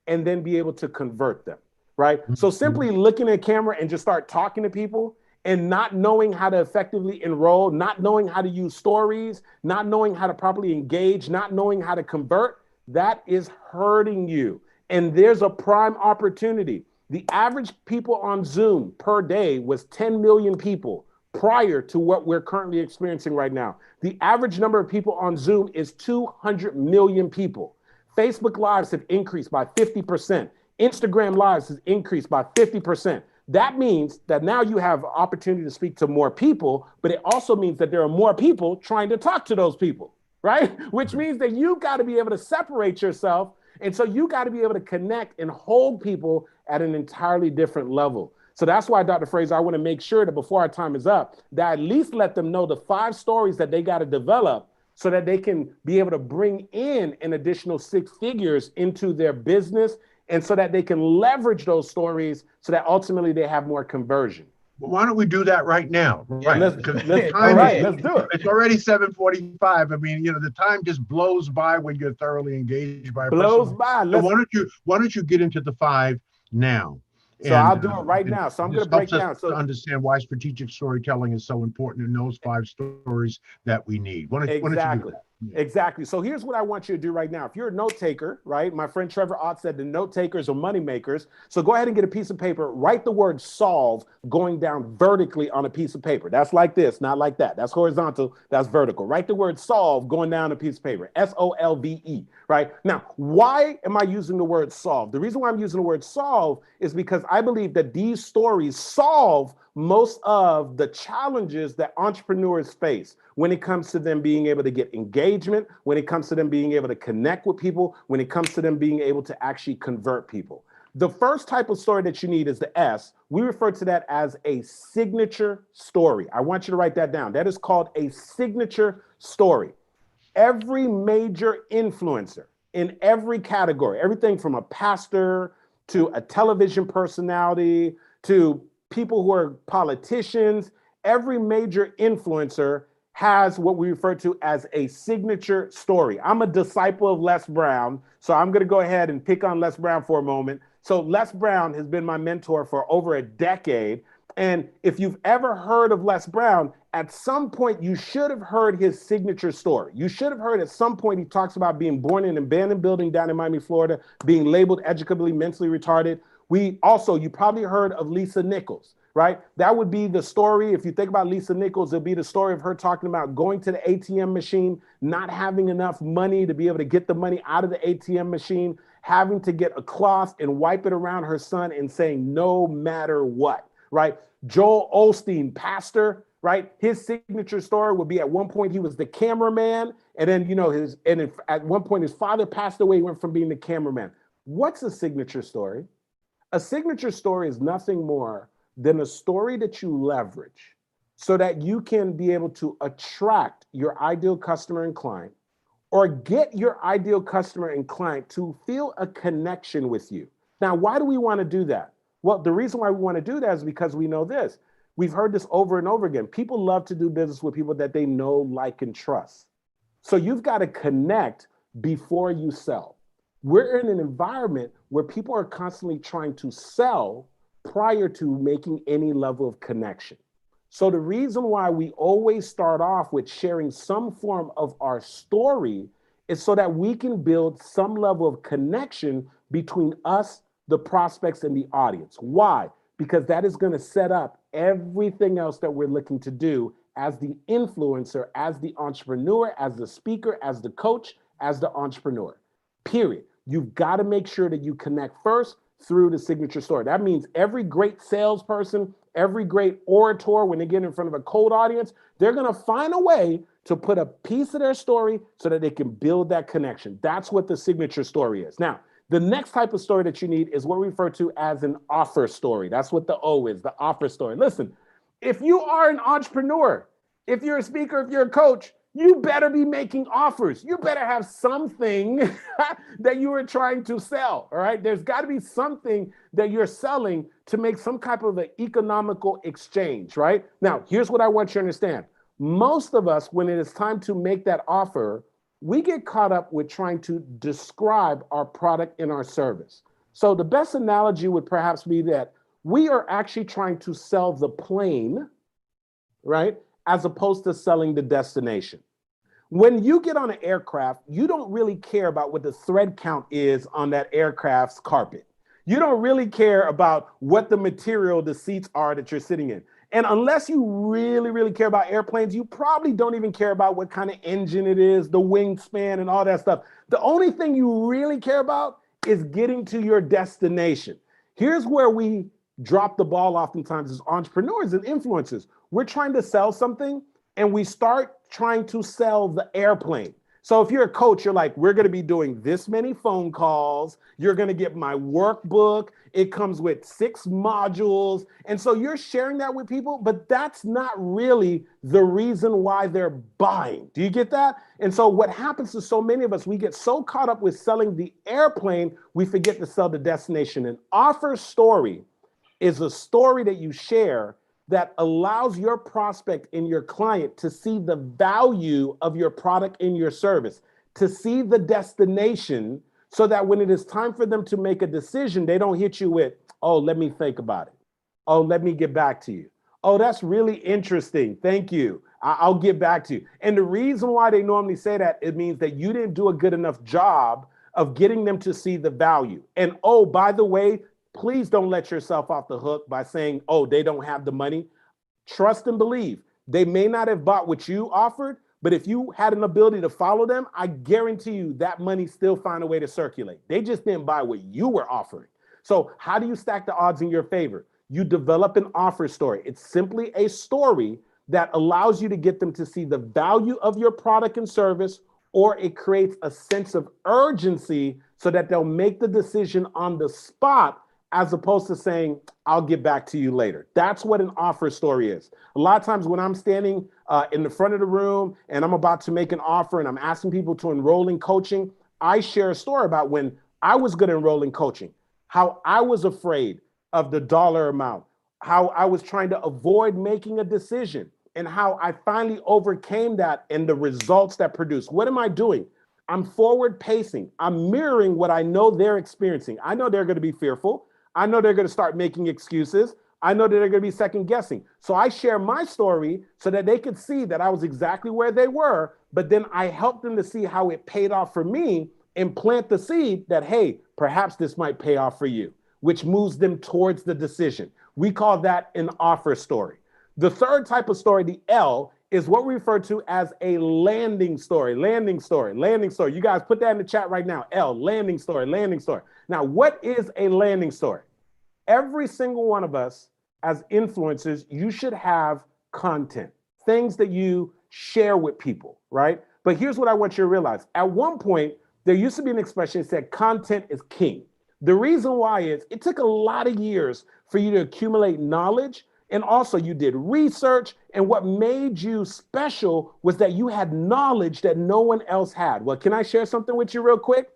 and then be able to convert them, right? So simply looking at camera and just start talking to people and not knowing how to effectively enroll, not knowing how to use stories, not knowing how to properly engage, not knowing how to convert, that is hurting you. And there's a prime opportunity. The average people on Zoom per day was 10 million people prior to what we're currently experiencing right now. The average number of people on Zoom is 200 million people. Facebook Lives have increased by 50%. Instagram Lives has increased by 50%. That means that now you have opportunity to speak to more people, but it also means that there are more people trying to talk to those people, right? Which means that you've got to be able to separate yourself. And so you got to be able to connect and hold people at an entirely different level. So that's why, Dr. Fraser, I want to make sure that before our time is up, that I at least let them know the 5 stories that they got to develop so that they can be able to bring in an additional 6 figures into their business, and so that they can leverage those stories so that ultimately they have more conversion. Well, why don't we do that right now? Right. Let's do it. It's already 7:45. I mean, the time just blows by when you're thoroughly engaged by a person. So why don't you get into the 5 now? So I'll do it right now. So I'm going to break down. So to understand why strategic storytelling is so important in those 5 stories that we need. Why don't you do that? Exactly. So here's what I want you to do right now. If you're a note taker, right? My friend Trevor Ott said the note takers are money makers. So go ahead and get a piece of paper, write the word solve going down vertically on a piece of paper. That's like this, not like that. That's horizontal, that's vertical. Write the word solve going down a piece of paper, SOLVE, right? Now, why am I using the word solve? The reason why I'm using the word solve is because I believe that these stories solve most of the challenges that entrepreneurs face when it comes to them being able to get engagement, when it comes to them being able to connect with people, when it comes to them being able to actually convert people. The first type of story that you need is the S. We refer to that as a signature story. I want you to write that down. That is called a signature story. Every major influencer in every category, everything from a pastor to a television personality to people who are politicians, every major influencer has what we refer to as a signature story. I'm a disciple of Les Brown, so I'm going to go ahead and pick on Les Brown for a moment. So Les Brown has been my mentor for over a decade. And if you've ever heard of Les Brown, at some point you should have heard his signature story. You should have heard at some point he talks about being born in an abandoned building down in Miami, Florida, being labeled educably mentally retarded. You probably heard of Lisa Nichols, right? That would be the story. If you think about Lisa Nichols, it'll be the story of her talking about going to the ATM machine, not having enough money to be able to get the money out of the ATM machine, having to get a cloth and wipe it around her son and saying, no matter what, right? Joel Osteen, pastor, right? His signature story would be at one point he was the cameraman, and then, at one point his father passed away, he went from being the cameraman. What's a signature story? A signature story is nothing more than a story that you leverage so that you can be able to attract your ideal customer and client, or get your ideal customer and client to feel a connection with you. Now, why do we want to do that? Well, the reason why we want to do that is because we know this. We've heard this over and over again. People love to do business with people that they know, like, and trust. So you've got to connect before you sell. We're in an environment where people are constantly trying to sell prior to making any level of connection. So the reason why we always start off with sharing some form of our story is so that we can build some level of connection between us, the prospects, and the audience. Why? Because that is going to set up everything else that we're looking to do as the influencer, as the entrepreneur, as the speaker, as the coach, as the entrepreneur, period. You've got to make sure that you connect first through the signature story. That means every great salesperson, every great orator, when they get in front of a cold audience, they're going to find a way to put a piece of their story so that they can build that connection. That's what the signature story is. Now, the next type of story that you need is what we refer to as an offer story. That's what the O is, the offer story. Listen, if you are an entrepreneur, if you're a speaker, if you're a coach, you better be making offers. You better have something that you are trying to sell, all right? There's got to be something that you're selling to make some type of an economical exchange, right? Now, here's what I want you to understand. Most of us, when it is time to make that offer, we get caught up with trying to describe our product and our service. So the best analogy would perhaps be that we are actually trying to sell the plane, right, as opposed to selling the destination. When you get on an aircraft, you don't really care about what the thread count is on that aircraft's carpet. You don't really care about what the material, the seats are that you're sitting in. And unless you really, really care about airplanes, you probably don't even care about what kind of engine it is, the wingspan and all that stuff. The only thing you really care about is getting to your destination. Here's where we drop the ball oftentimes as entrepreneurs and influencers. We're trying to sell something and we start trying to sell the airplane. So if you're a coach, you're like, we're going to be doing this many phone calls. You're going to get my workbook. It comes with 6 modules. And so you're sharing that with people, but that's not really the reason why they're buying. Do you get that? And so what happens to so many of us, we get so caught up with selling the airplane, we forget to sell the destination. An offer story is a story that you share that allows your prospect and your client to see the value of your product and your service, to see the destination, so that when it is time for them to make a decision, they don't hit you with, oh, let me think about it. Oh, let me get back to you. Oh, that's really interesting. Thank you. I'll get back to you. And the reason why they normally say that, it means that you didn't do a good enough job of getting them to see the value. And oh, by the way, please don't let yourself off the hook by saying, oh, they don't have the money. Trust and believe. They may not have bought what you offered, but if you had an ability to follow them, I guarantee you that money still find a way to circulate. They just didn't buy what you were offering. So how do you stack the odds in your favor? You develop an offer story. It's simply a story that allows you to get them to see the value of your product and service, or it creates a sense of urgency so that they'll make the decision on the spot, as opposed to saying, I'll get back to you later. That's what an offer story is. A lot of times when I'm standing in the front of the room and I'm about to make an offer and I'm asking people to enroll in coaching, I share a story about when I was going to enroll in coaching, how I was afraid of the dollar amount, how I was trying to avoid making a decision, and how I finally overcame that and the results that produced. What am I doing? I'm forward pacing. I'm mirroring what I know they're experiencing. I know they're going to be fearful. I know they're going to start making excuses. I know that they're going to be second guessing. So I share my story so that they could see that I was exactly where they were, but then I help them to see how it paid off for me and plant the seed that, hey, perhaps this might pay off for you, which moves them towards the decision. We call that an offer story. The third type of story, the L, is what we refer to as a landing story. Landing story, landing story. You guys put that in the chat right now. L, landing story, landing story. Now, what is a landing story? Every single one of us as influencers, you should have content, things that you share with people, right? But here's what I want you to realize. At one point, there used to be an expression that said content is king. The reason why is it took a lot of years for you to accumulate knowledge. And also you did research, and what made you special was that you had knowledge that no one else had. Well, can I share something with you real quick?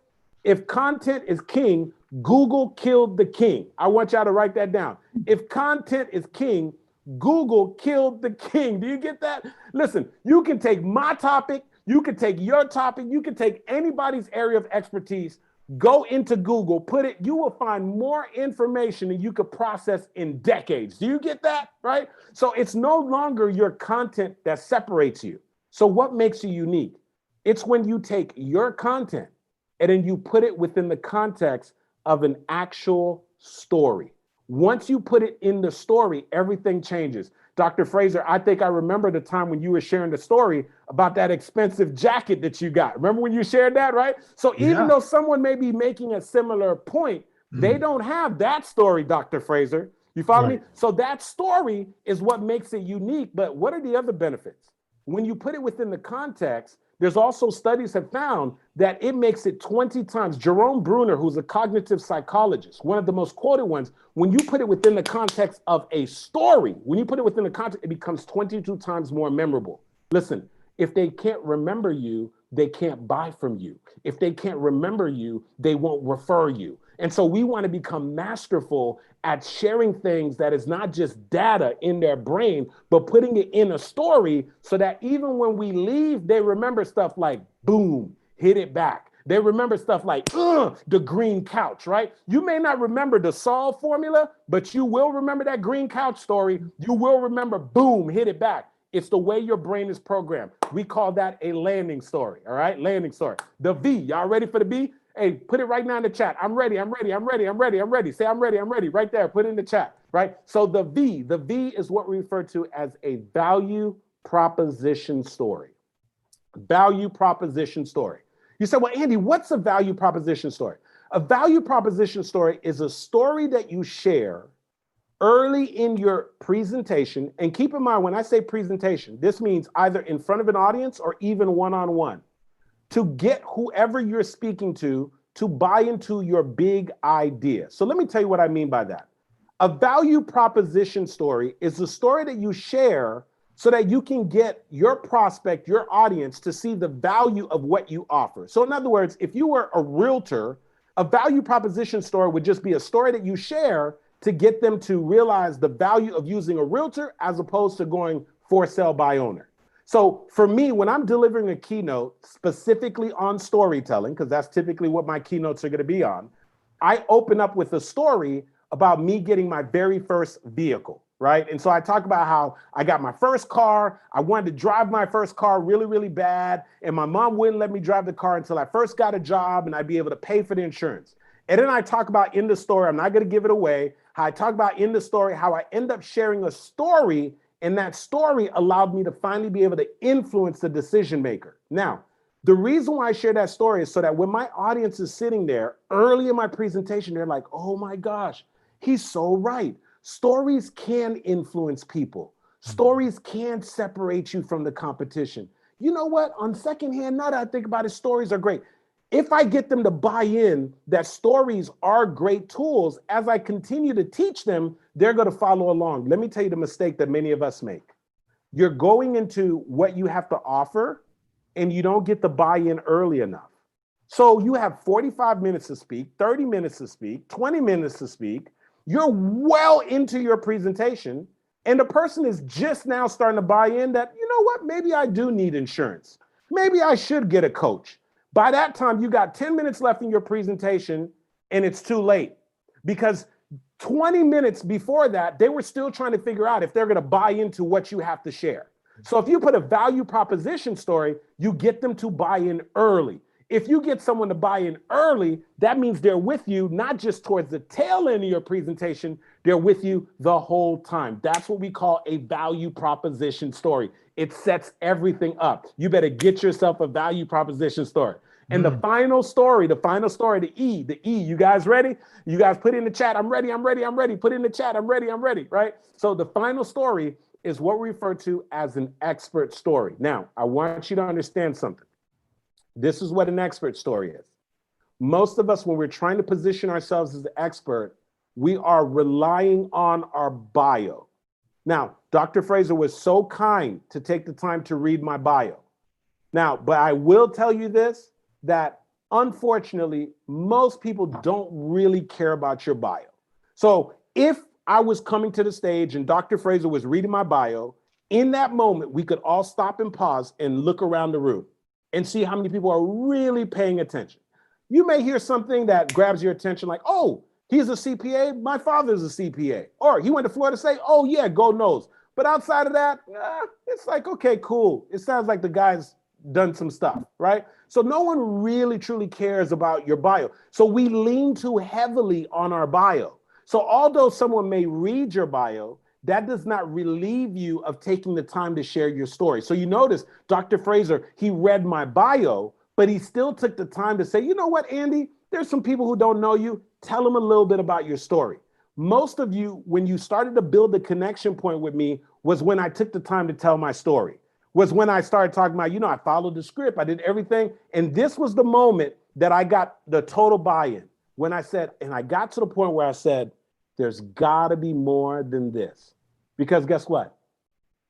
If content is king, Google killed the king. I want y'all to write that down. If content is king, Google killed the king. Do you get that? Listen, you can take my topic, you can take your topic, you can take anybody's area of expertise, go into Google, put it, you will find more information than you could process in decades. Do you get that, right? So it's no longer your content that separates you. So what makes you unique? It's when you take your content and then you put it within the context of an actual story. Once you put it in the story, everything changes. Dr. Fraser, I think I remember the time when you were sharing the story about that expensive jacket that you got. Remember when you shared that, right? So even though someone may be making a similar point, they don't have that story, Dr. Fraser. You follow me? So that story is what makes it unique. But what are the other benefits? When you put it within the context, there's also studies have found that it makes it 20 times. Jerome Bruner, who's a cognitive psychologist, one of the most quoted ones, when you put it within the context of a story, when you put it within the context, it becomes 22 times more memorable. Listen, if they can't remember you, they can't buy from you. If they can't remember you, they won't refer you. And so we want to become masterful at sharing things that is not just data in their brain, but putting it in a story so that even when we leave, they remember stuff like, boom, hit it back. They remember stuff like, the green couch, right? You may not remember the solve formula, but you will remember that green couch story. You will remember, boom, hit it back. It's the way your brain is programmed. We call that a landing story, all right? Landing story. The V, y'all ready for the B? Hey, put it right now in the chat. I'm ready. I'm ready. I'm ready. I'm ready. I'm ready. Say I'm ready. I'm ready. Right there. Put it in the chat. Right. So the V is what we refer to as a value proposition story. Value proposition story. You say, well, Andy, what's a value proposition story? A value proposition story is a story that you share early in your presentation. And keep in mind, when I say presentation, this means either in front of an audience or even one-on-one, to get whoever you're speaking to buy into your big idea. So let me tell you what I mean by that. A value proposition story is a story that you share so that you can get your prospect, your audience, to see the value of what you offer. So in other words, if you were a realtor, a value proposition story would just be a story that you share to get them to realize the value of using a realtor as opposed to going for sale by owner. So for me, when I'm delivering a keynote specifically on storytelling, because that's typically what my keynotes are going to be on, I open up with a story about me getting my very first vehicle, right? And so I talk about how I got my first car. I wanted to drive my first car really, really bad. And my mom wouldn't let me drive the car until I first got a job and I'd be able to pay for the insurance. And then I talk about in the story, I'm not going to give it away, how I talk about in the story, how I end up sharing a story, and that story allowed me to finally be able to influence the decision maker. Now, the reason why I share that story is so that when my audience is sitting there early in my presentation, they're like, oh my gosh, he's so right. Stories can influence people. Stories can separate you from the competition. You know what? On second hand, now that I think about it, stories are great. If I get them to buy in that stories are great tools, as I continue to teach them, they're going to follow along. Let me tell you the mistake that many of us make. You're going into what you have to offer and you don't get the buy-in early enough. So you have 45 minutes to speak, 30 minutes to speak, 20 minutes to speak. You're well into your presentation and the person is just now starting to buy in that, you know what, maybe I do need insurance. Maybe I should get a coach. By that time, you got 10 minutes left in your presentation and it's too late because 20 minutes before that, they were still trying to figure out if they're going to buy into what you have to share. So if you put a value proposition story, you get them to buy in early. If you get someone to buy in early, that means they're with you, not just towards the tail end of your presentation, they're with you the whole time. That's what we call a value proposition story. It sets everything up. You better get yourself a value proposition story. And the final story, the E, you guys ready? You guys put in the chat, I'm ready, I'm ready, I'm ready. Put in the chat, I'm ready, right? So the final story is what we refer to as an expert story. Now, I want you to understand something. This is what an expert story is. Most of us, when we're trying to position ourselves as an expert, we are relying on our bio. Now, Dr. Fraser was so kind to take the time to read my bio. Now, but I will tell you this, that unfortunately, most people don't really care about your bio. So if I was coming to the stage and Dr. Fraser was reading my bio, in that moment, we could all stop and pause and look around the room and see how many people are really paying attention. You may hear something that grabs your attention like, oh, he's a CPA, my father's a CPA. Or he went to Florida State, oh yeah, go knows. But outside of that, it's like, okay, cool. It sounds like the guy's done some stuff, right? So no one really truly cares about your bio. So we lean too heavily on our bio. So although someone may read your bio, that does not relieve you of taking the time to share your story. So you notice Dr. Fraser, he read my bio, but he still took the time to say, you know what, Andy, there's some people who don't know you. Tell them a little bit about your story. Most of you, when you started to build a connection point with me, was when I took the time to tell my story. Was when I started talking about, you know, I followed the script, I did everything. And this was the moment that I got the total buy-in. When I said, and I got to the point where I said, there's gotta be more than this. Because guess what?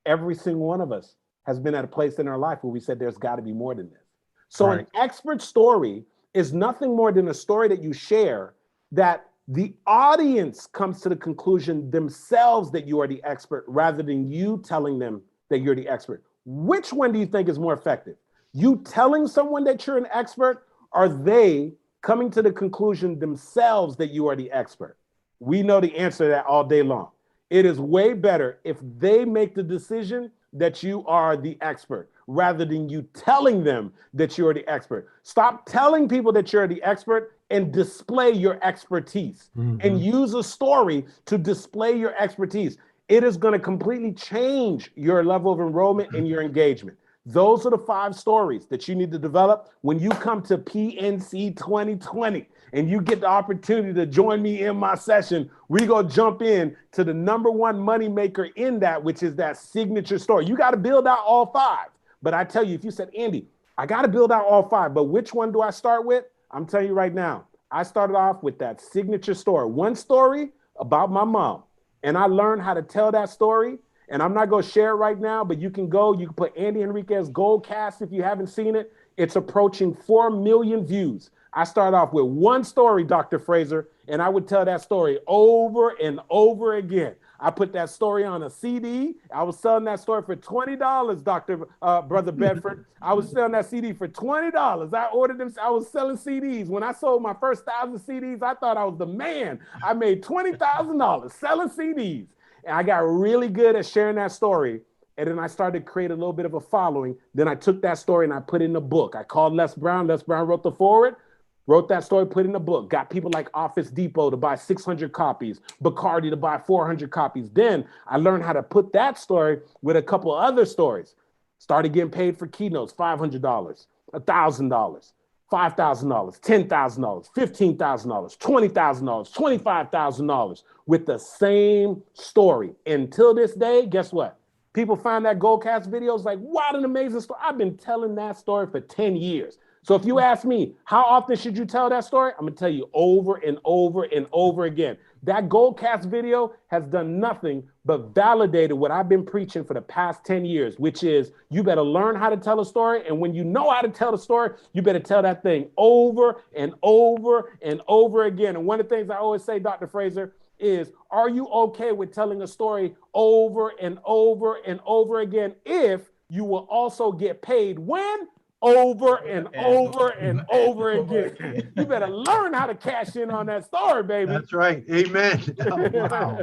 Every single one of us has been at a place in our life where we said, there's gotta be more than this. So right. An expert story is nothing more than a story that you share that the audience comes to the conclusion themselves that you are the expert rather than you telling them that you're the expert. Which one do you think is more effective? You telling someone that you're an expert, or they coming to the conclusion themselves that you are the expert? We know the answer to that all day long. It is way better if they make the decision that you are the expert rather than you telling them that you're the expert. Stop telling people that you're the expert and display your expertise and use a story to display your expertise. It is going to completely change your level of enrollment and your engagement. Those are the 5 stories that you need to develop when you come to PNC 2020 and you get the opportunity to join me in my session. We go jump in to the #1 money maker in that, which is that signature story. You got to build out all 5. But I tell you, if you said, Andy, I got to build out all 5, but which one do I start with? I'm telling you right now, I started off with that signature story. One story about my mom. And I learned how to tell that story. And I'm not going to share it right now, but you can put Andy Henriquez Gold Cast if you haven't seen it. It's approaching 4 million views. I started off with one story, Dr. Fraser, and I would tell that story over and over again. I put that story on a CD. I was selling that story for $20, Brother Bedford. I was selling that CD for $20. I ordered them. I was selling CDs. When I sold my first 1,000 CDs, I thought I was the man. I made $20,000 selling CDs. And I got really good at sharing that story. And then I started to create a little bit of a following. Then I took that story and I put it in a book. I called Les Brown. Les Brown wrote the foreword. Wrote that story, put it in a book, got people like Office Depot to buy 600 copies, Bacardi to buy 400 copies. Then I learned how to put that story with a couple other stories. Started getting paid for keynotes, $500, $1,000, $5,000, $10,000, $15,000, $20,000, $25,000 with the same story. Until this day, guess what? People find that Goldcast videos like, what an amazing story. I've been telling that story for 10 years. So if you ask me, how often should you tell that story? I'm going to tell you over and over and over again. That Goldcast video has done nothing but validated what I've been preaching for the past 10 years, which is you better learn how to tell a story. And when you know how to tell the story, you better tell that thing over and over and over again. And one of the things I always say, Dr. Fraser, is are you okay with telling a story over and over and over again if you will also get paid when? Over and over and over again. You better learn how to cash in on that story, baby. That's right. Amen. Oh, wow.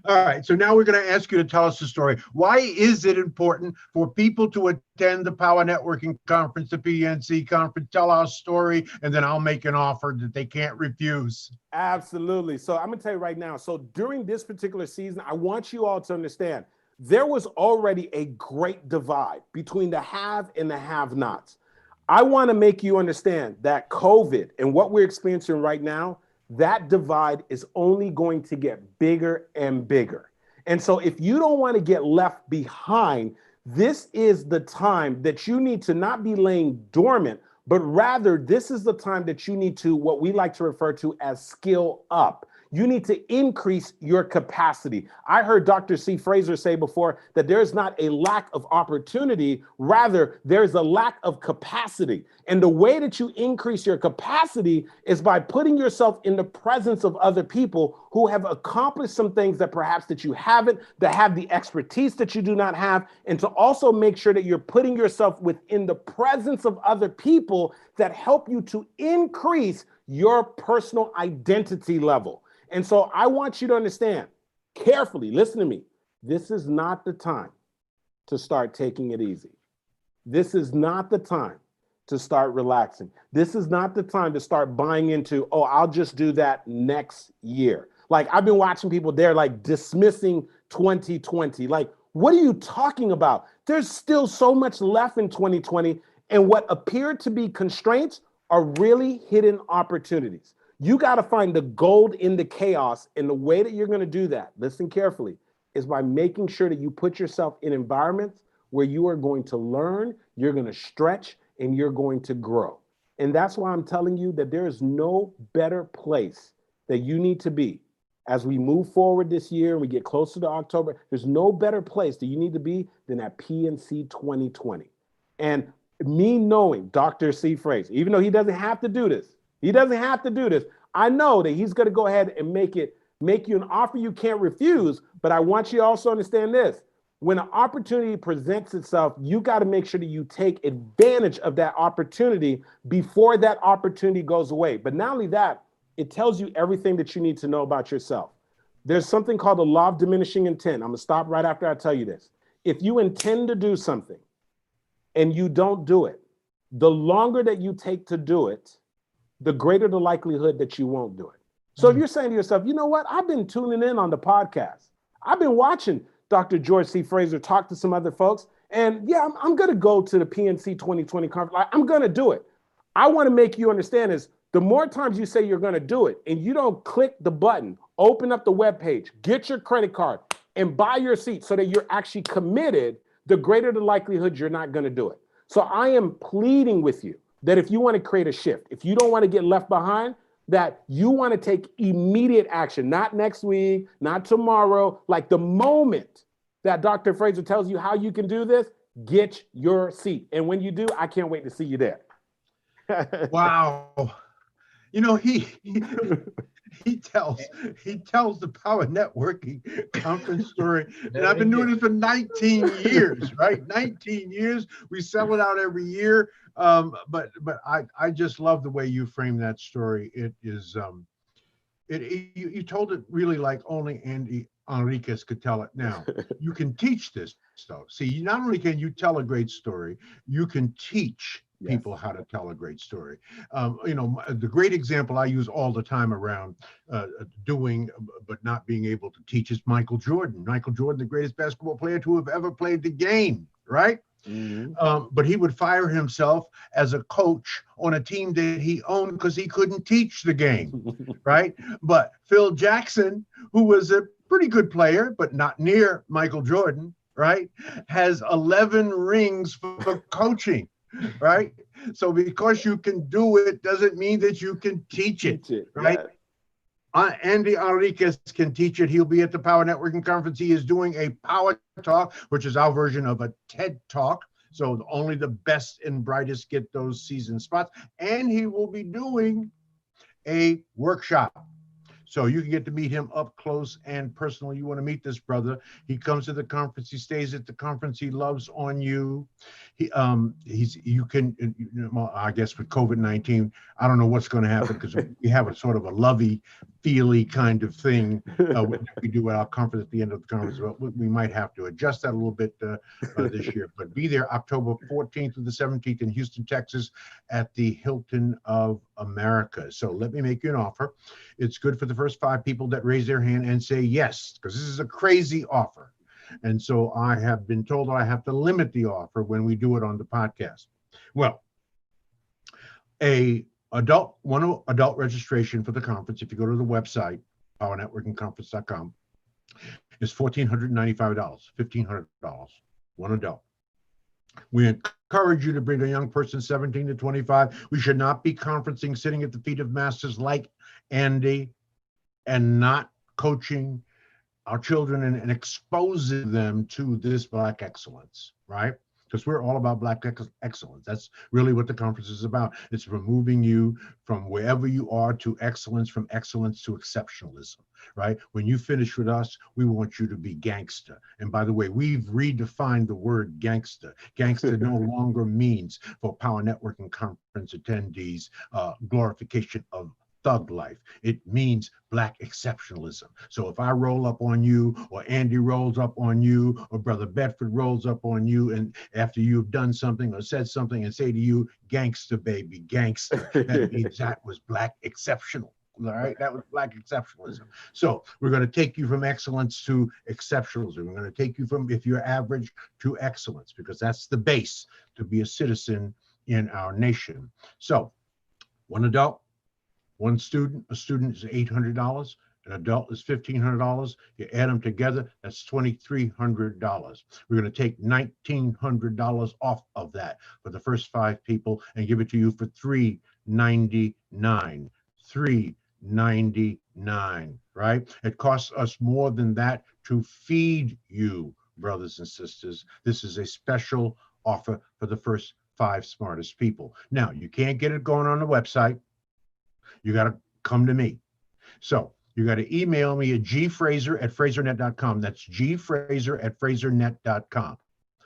All right. So now we're going to ask you to tell us the story. Why is it important for people to attend the Power Networking Conference, the PNC conference? Tell our story, and then I'll make an offer that they can't refuse. Absolutely. So I'm going to tell you right now. So during this particular season, I want you all to understand there was already a great divide between the have and the have-nots. I want to make you understand that COVID and what we're experiencing right now, that divide is only going to get bigger and bigger. And so if you don't want to get left behind, this is the time that you need to not be laying dormant, but rather this is the time that you need to, what we like to refer to as skill up. You need to increase your capacity. I heard Dr. C. Fraser say before that there's not a lack of opportunity, rather there's a lack of capacity. And the way that you increase your capacity is by putting yourself in the presence of other people who have accomplished some things that perhaps that you haven't, that have the expertise that you do not have, and to also make sure that you're putting yourself within the presence of other people that help you to increase your personal identity level. And so I want you to understand carefully, listen to me. This is not the time to start taking it easy. This is not the time to start relaxing. This is not the time to start buying into, oh, I'll just do that next year. Like I've been watching people, they're like dismissing 2020. Like, what are you talking about? There's still so much left in 2020. And what appeared to be constraints are really hidden opportunities. You got to find the gold in the chaos. And the way that you're going to do that, listen carefully, is by making sure that you put yourself in environments where you are going to learn, you're going to stretch, and you're going to grow. And that's why I'm telling you that there is no better place that you need to be as we move forward this year and we get closer to October. There's no better place that you need to be than at PNC 2020. And me knowing Dr. C. Fraser, even though he doesn't have to do this, I know that he's going to go ahead and make you an offer you can't refuse. But I want you to also understand this. When an opportunity presents itself, you got to make sure that you take advantage of that opportunity before that opportunity goes away. But not only that, it tells you everything that you need to know about yourself. There's something called the law of diminishing intent. I'm going to stop right after I tell you this. If you intend to do something and you don't do it, the longer that you take to do it, the greater the likelihood that you won't do it. So if you're saying to yourself, you know what, I've been tuning in on the podcast. I've been watching Dr. George C. Fraser talk to some other folks. And yeah, I'm going to go to the PNC 2020 conference. I'm going to do it. I want to make you understand is the more times you say you're going to do it and you don't click the button, open up the webpage, get your credit card and buy your seat so that you're actually committed, the greater the likelihood you're not going to do it. So I am pleading with you that if you want to create a shift, if you don't want to get left behind, that you want to take immediate action, not next week, not tomorrow, like the moment that Dr. Fraser tells you how you can do this, get your seat. And when you do, I can't wait to see you there. Wow. You know, he tells the Power Networking conference story. And I've been doing this for 19 years, right? 19 years. We sell it out every year. But I just love the way you frame that story. It is you told it really like only Andy Henriquez could tell it. Now you can teach this stuff. See, not only can you tell a great story, you can teach people how to tell a great story. You know, the great example I use all the time around doing but not being able to teach is Michael Jordan. Michael Jordan, the greatest basketball player to have ever played the game, right? Mm-hmm. But he would fire himself as a coach on a team that he owned because he couldn't teach the game, right? But Phil Jackson, who was a pretty good player, but not near Michael Jordan, right, has 11 rings for coaching, right? So because you can do it doesn't mean that you can teach it, right? Yeah. Andy Henriquez can teach it. He'll be at the Power Networking Conference. He is doing a Power Talk, which is our version of a TED Talk. So only the best and brightest get those season spots. And he will be doing a workshop. So you can get to meet him up close and personal. You want to meet this brother. He comes to the conference. He stays at the conference. He loves on you. You can, I guess with COVID-19, I don't know what's going to happen because we have a sort of a lovey-feely kind of thing we do at our conference at the end of the conference. But we might have to adjust that a little bit this year. But be there October 14th through the 17th in Houston, Texas at the Hilton of America. So let me make you an offer. It's good for the first 5 people that raise their hand and say yes, because this is a crazy offer. And so I have been told that I have to limit the offer when we do it on the podcast. Well, adult registration for the conference, if you go to the website, powernetworkingconference.com, is $1,495, $1,500, one adult. We encourage you to bring a young person 17 to 25. We should not be conferencing, sitting at the feet of masters like Andy and not coaching our children and exposing them to this Black excellence, right? Because we're all about Black excellence. That's really what the conference is about. It's removing you from wherever you are to excellence, from excellence to exceptionalism, right? When you finish with us, we want you to be gangster. And by the way, we've redefined the word gangster. Gangster no longer means, for Power Networking Conference attendees, glorification of thug life. It means Black exceptionalism. So if I roll up on you, or Andy rolls up on you, or Brother Bedford rolls up on you, and after you've done something or said something and say to you, gangster, baby, gangster, that means that was Black exceptional. All right, that was Black exceptionalism. So we're going to take you from excellence to exceptionalism. We're going to take you from, if you're average, to excellence, because that's the base to be a citizen in our nation. So one adult, one student. A student is $800. An adult is $1,500. You add them together, that's $2,300. We're going to take $1,900 off of that for the first 5 people and give it to you for $399. $399, right? It costs us more than that to feed you, brothers and sisters. This is a special offer for the first 5 smartest people. Now, you can't get it going on the website. You got to come to me. So you got to email me at gfraser@frasernet.com. That's gfraser@frasernet.com.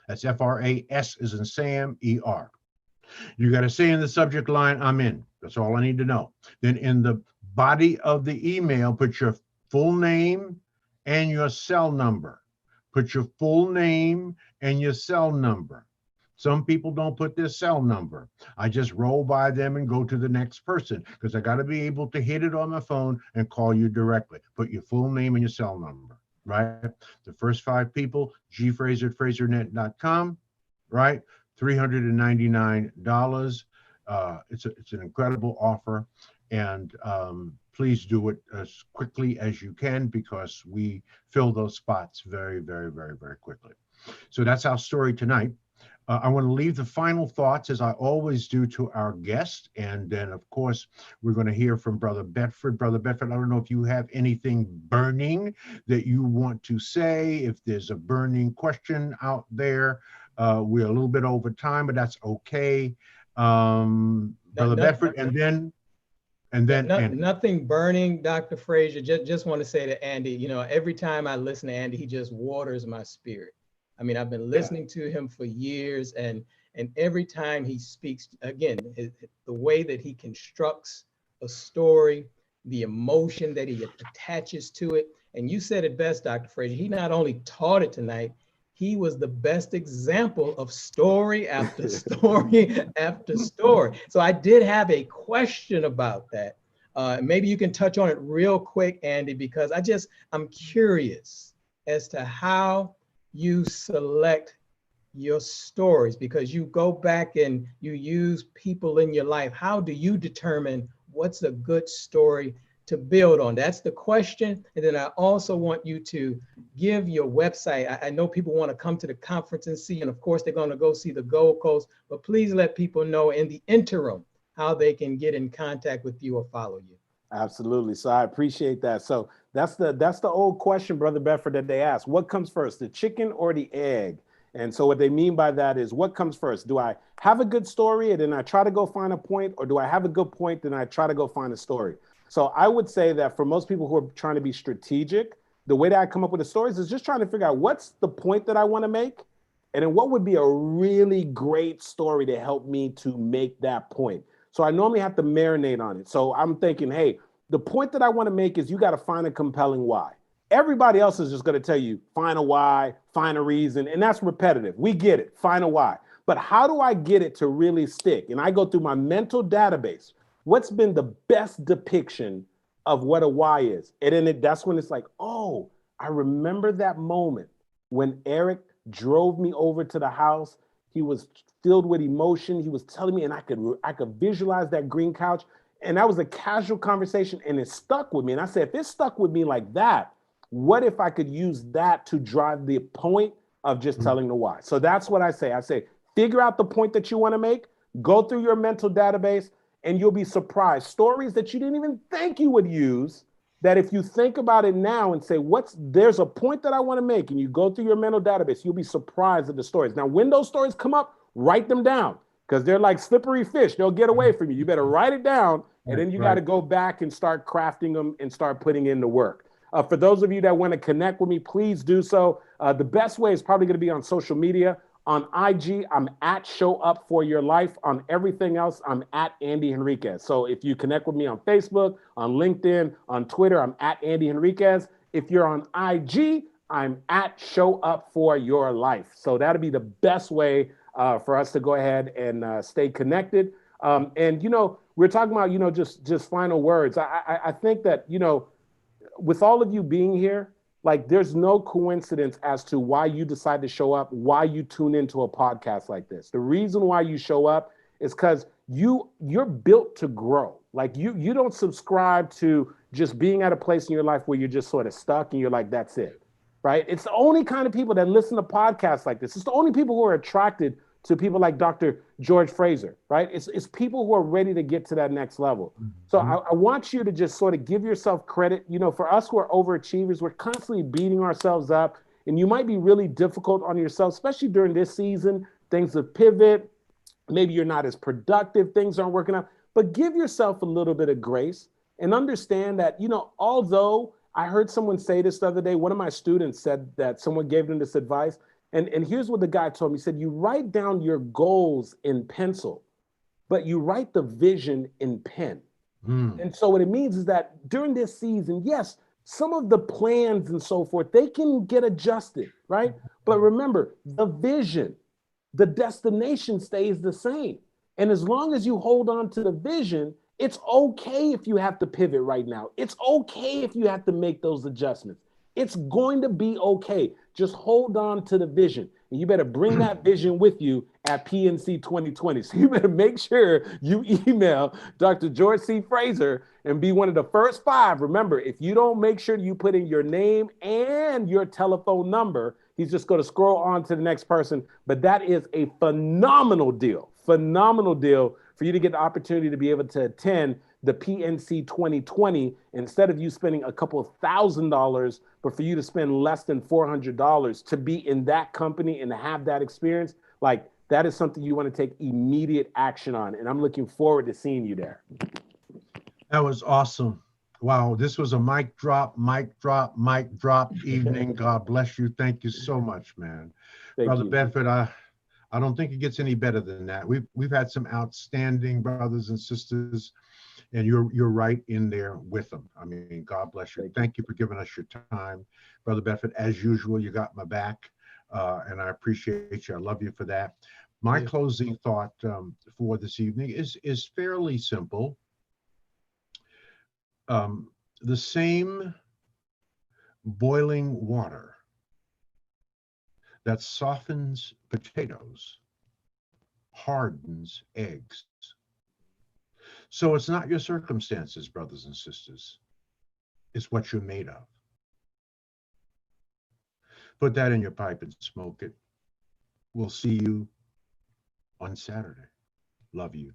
That's F-R-A-S as in Sam, E-R. You got to say in the subject line, I'm in. That's all I need to know. Then in the body of the email, put your full name and your cell number. Put your full name and your cell number. Some people don't put their cell number. I just roll by them and go to the next person because I got to be able to hit it on my phone and call you directly. Put your full name and your cell number, right? The first 5 people, gfraser@frasernet.com, right? $399. It's an incredible offer, and please do it as quickly as you can because we fill those spots very, very, very, very quickly. So that's our story tonight. I want to leave the final thoughts, as I always do, to our guest. And then, of course, we're going to hear from Brother Bedford. Brother Bedford, I don't know if you have anything burning that you want to say, if there's a burning question out there. We're a little bit over time, but that's okay. Brother Bedford, and then Andy. Nothing burning, Dr. Fraser. Just want to say to Andy, you know, every time I listen to Andy, he just waters my spirit. I mean, I've been listening to him for years, and every time he speaks, again, the way that he constructs a story, the emotion that he attaches to it. And you said it best, Dr. Fraser. He not only taught it tonight, he was the best example of story after story after story. So I did have a question about that. Maybe you can touch on it real quick, Andy, because I'm curious as to how you select your stories, because you go back and you use people in your life. How do you determine what's a good story to build on? That's the question. And then I also want you to give your website. I know people want to come to the conference and see, and of course they're going to go see the Gold Coast, but please let people know in the interim how they can get in contact with you or follow you. Absolutely. So I appreciate that. So that's the old question, Brother Bedford, that they ask. What comes first, the chicken or the egg? And so what they mean by that is, what comes first? Do I have a good story and then I try to go find a point, or do I have a good point and I try to go find a story? So I would say that for most people who are trying to be strategic, the way that I come up with the stories is just trying to figure out what's the point that I want to make, and then what would be a really great story to help me to make that point. So I normally have to marinate on it. So I'm thinking, hey, the point that I want to make is you got to find a compelling why. Everybody else is just going to tell you, find a why, find a reason, and that's repetitive. We get it, find a why. But how do I get it to really stick? And I go through my mental database. What's been the best depiction of what a why is? And then that's when it's like, oh, I remember that moment when Eric drove me over to the house. He was filled with emotion. He was telling me, and I could visualize that green couch. And that was a casual conversation, and it stuck with me. And I said, if it stuck with me like that, what if I could use that to drive the point of just telling the why? So that's what I say. I say, figure out the point that you want to make, go through your mental database, and you'll be surprised. Stories that you didn't even think you would use, that if you think about it now and say, there's a point that I want to make, and you go through your mental database, you'll be surprised at the stories. Now, when those stories come up, write them down, because they're like slippery fish. They'll get away from you. You better write it down, and then you got to go back and start crafting them and start putting in the work. For those of you that want to connect with me, please do so. The best way is probably going to be on social media. On IG, I'm at Show Up For Your Life. On everything else, I'm at Andy Henriquez. So if you connect with me on Facebook, on LinkedIn, on Twitter, I'm at Andy Henriquez. If you're on IG, I'm at Show Up For Your Life. So that'll be the best way for us to go ahead and stay connected. And, you know, we're talking about, you know, just final words. I think that, you know, with all of you being here, like, there's no coincidence as to why you decide to show up, why you tune into a podcast like this. The reason why you show up is because you're built to grow. Like, you don't subscribe to just being at a place in your life where you're just sort of stuck and you're like, that's it, right? It's the only kind of people that listen to podcasts like this. It's the only people who are attracted to people like Dr. George Fraser, right? It's people who are ready to get to that next level. So I want you to just sort of give yourself credit. You know, for us who are overachievers, we're constantly beating ourselves up, and you might be really difficult on yourself, especially during this season. Things have pivot. Maybe you're not as productive. Things aren't working out, but give yourself a little bit of grace and understand that, you know, although I heard someone say this the other day, one of my students said that someone gave them this advice. And here's what the guy told me. He said, you write down your goals in pencil, but you write the vision in pen. And so what it means is that during this season, yes, some of the plans and so forth, they can get adjusted, right? But remember, the vision, the destination stays the same. And as long as you hold on to the vision, it's okay if you have to pivot right now. It's okay if you have to make those adjustments. It's going to be okay. Just hold on to the vision. And you better bring that vision with you at PNC 2020. So you better make sure you email Dr. George C. Fraser and be one of the first 5. Remember, if you don't make sure you put in your name and your telephone number, he's just going to scroll on to the next person. But that is a phenomenal deal for you to get the opportunity to be able to attend the PNC 2020 instead of you spending a couple of $1,000s, but for you to spend less than $400 to be in that company and to have that experience. Like, that is something you want to take immediate action on. And I'm looking forward to seeing you there. That was awesome. Wow, this was a mic drop evening. God bless you. Thank you so much, man. Brother Bedford, I don't think it gets any better than that. We've had some outstanding brothers and sisters, and you're right in there with them. I mean, God bless you. Thank you for giving us your time, Brother Bedford. As usual, you got my back, and I appreciate you. I love you for that. My closing thought for this evening is fairly simple. The same boiling water that softens potatoes hardens eggs. So it's not your circumstances, brothers and sisters. It's what you're made of. Put that in your pipe and smoke it. We'll see you on Saturday. Love you.